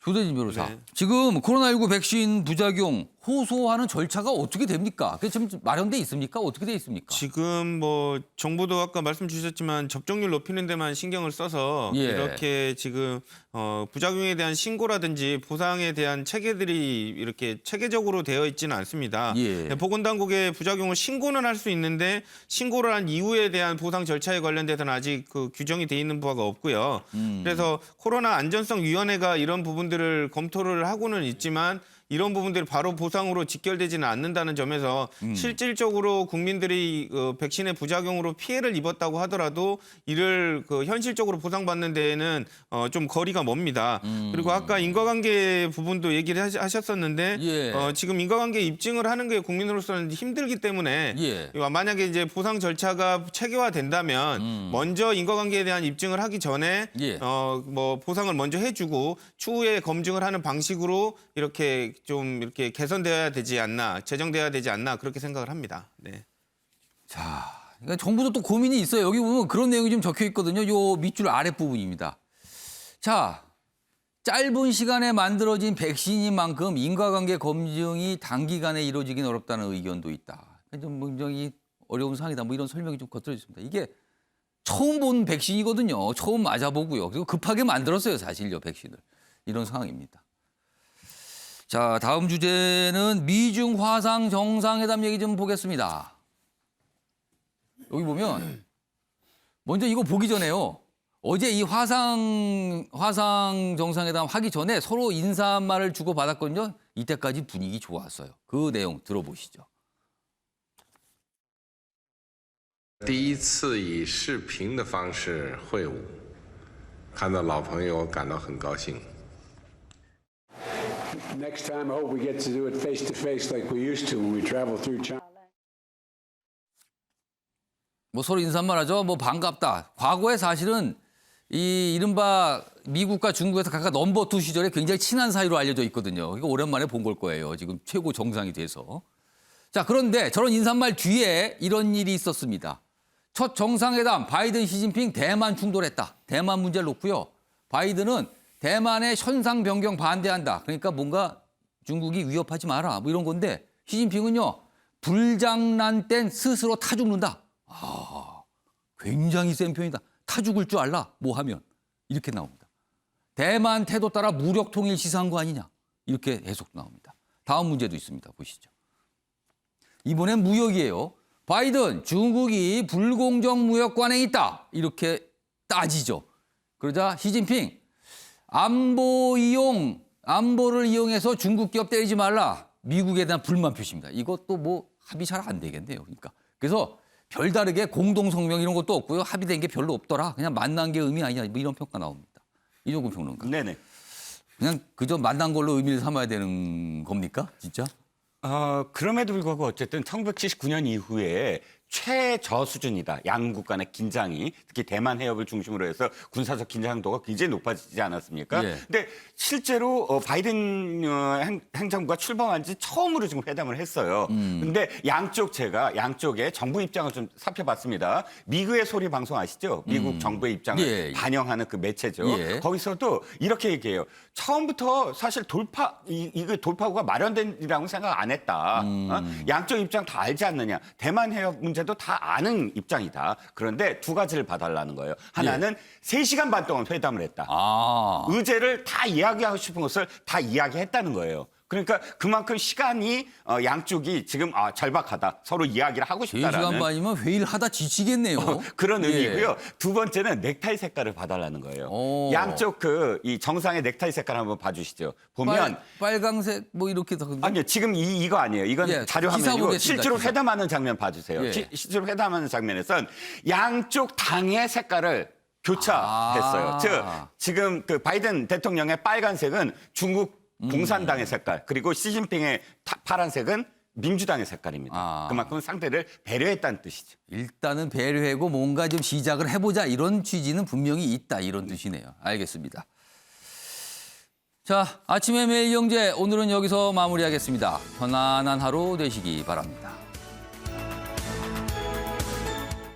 조대진 변호사, 지금 코로나19 백신 부작용 호소하는 절차가 어떻게 됩니까? 그게 지금 마련돼 있습니까? 어떻게 돼 있습니까? 지금 뭐 정부도 아까 말씀 주셨지만 접종률 높이는 데만 신경을 써서 이렇게 지금 부작용에 대한 신고라든지 보상에 대한 체계들이 이렇게 체계적으로 되어 있지는 않습니다. 보건당국의 부작용을 신고는 할 수 있는데 신고를 한 이후에 대한 보상 절차에 관련돼서는 아직 그 규정이 돼 있는 바가 없고요. 그래서 코로나 안전성위원회가 이런 부분들을 검토를 하고는 있지만 이런 부분들이 바로 보상으로 직결되지는 않는다는 점에서 실질적으로 국민들이 백신의 부작용으로 피해를 입었다고 하더라도 이를 현실적으로 보상받는 데에는 좀 거리가 멉니다. 그리고 아까 인과관계 부분도 얘기를 하셨었는데 지금 인과관계 입증을 하는 게 국민으로서는 힘들기 때문에 만약에 이제 보상 절차가 체계화된다면 먼저 인과관계에 대한 입증을 하기 전에 뭐 보상을 먼저 해주고 추후에 검증을 하는 방식으로 이렇게 좀 이렇게 개선되어야 되지 않나, 제정되어야 되지 않나 그렇게 생각을 합니다. 네. 자, 그러니까 정부도 또 고민이 있어요. 여기 보면 그런 내용이 좀 적혀 있거든요. 요 밑줄 아랫 부분입니다. 자, 짧은 시간에 만들어진 백신인 만큼 인과관계 검증이 단기간에 이루어지긴 어렵다는 의견도 있다. 좀 굉장히 어려운 상황이다. 뭐 이런 설명이 좀 겉들어있습니다. 이게 처음 본 백신이거든요. 처음 맞아보고요. 그리고 급하게 만들었어요, 사실요, 백신을. 이런 상황입니다. 자, 다음 주제는 미중 화상 정상회담 얘기 좀 보겠습니다. 여기 보면 먼저 이거 보기 전에요. 어제 이 화상 정상회담 하기 전에 서로 인사말을 주고받았거든요. 이때까지 분위기 좋았어요. 그 내용 들어보시죠. 第一次以视频的方式会晤，看到老朋友感到很高兴。 Next time, I hope we get to do it face to face like we used to when we travel through China. 뭐 서로 인사말 하죠. 뭐 반갑다. 과거에 사실은 이 이른바 미국과 중국에서 각각 넘버 2 시절에 굉장히 친한 사이로 알려져 있거든요. 이거 오랜만에 본 걸 거예요. 지금 최고 정상이 돼서. 자, 그런데 저런 인사말 뒤에 이런 일이 있었습니다. 첫 정상회담 바이든 시진핑 대만 충돌했다. 대만 문제를 놓고요. 바이든은 대만의 현상 변경 반대한다. 그러니까 뭔가 중국이 위협하지 마라. 뭐 이런 건데 시진핑은요. 불장난 땐 스스로 타 죽는다. 아, 굉장히 센 표현이다. 타 죽을 줄 알라. 뭐 하면. 이렇게 나옵니다. 대만 태도 따라 무력 통일 시사한 거 아니냐. 이렇게 해석 나옵니다. 다음 문제도 있습니다. 보시죠. 이번엔 무역이에요. 바이든, 중국이 불공정 무역 관행이 있다. 이렇게 따지죠. 그러자 시진핑, 안보를 이용해서 중국 기업 때리지 말라. 미국에 대한 불만 표시입니다. 이것도 뭐 합의 잘 안 되겠네요. 그러니까. 그래서 별다르게 공동 성명 이런 것도 없고요. 합의된 게 별로 없더라. 그냥 만난 게 의미 아니냐. 뭐 이런 평가 나옵니다. 이종근 평론가. 네네. 그냥 그저 만난 걸로 의미를 삼아야 되는 겁니까? 진짜? 그럼에도 불구하고 어쨌든 1979년 이후에 최저 수준이다. 양국 간의 긴장이 특히 대만 해협을 중심으로 해서 군사적 긴장도가 굉장히 높아지지 않았습니까? 예. 근데 실제로 바이든 행정부가 출범한 지 처음으로 지금 회담을 했어요. 근데 양쪽의 정부 입장을 좀 살펴봤습니다. 미국의 소리 방송 아시죠? 미국 정부의 입장을 예. 반영하는 그 매체죠. 예. 거기서도 이렇게 얘기해요. 처음부터 사실 이거 돌파구가 마련된이라고 생각 안 했다. 양쪽 입장 다 알지 않느냐. 대만 해협 문제도 다 아는 입장이다. 그런데 두 가지를 봐달라는 거예요. 하나는 3시간 반 동안 회담을 했다. 의제를 다 이야기하고 싶은 것을 다 이야기했다는 거예요. 그러니까 그만큼 시간이 양쪽이 지금 절박하다. 서로 이야기를 하고 싶다라는. 3시간 반이면 회의를 하다 지치겠네요. 그런 예. 의미고요. 두 번째는 넥타이 색깔을 봐달라는 거예요. 양쪽 이 정상의 넥타이 색깔 한번 봐주시죠. 보면 빨강색 뭐 이렇게 더. 아니요. 지금 이거 아니에요. 이건 예, 자료 기사 화면이고 보겠습니다, 실제로 기사. 회담하는 장면 봐주세요. 예. 실제로 회담하는 장면에선 양쪽 당의 색깔을 교차했어요. 즉 지금 그 바이든 대통령의 빨간색은 중국 공산당의 색깔, 그리고 시진핑의 파란색은 민주당의 색깔입니다. 그만큼 상대를 배려했다는 뜻이죠. 일단은 배려하고 뭔가 좀 시작을 해보자 이런 취지는 분명히 있다 이런 뜻이네요. 알겠습니다. 자, 아침의 매일 경제 오늘은 여기서 마무리하겠습니다. 편안한 하루 되시기 바랍니다.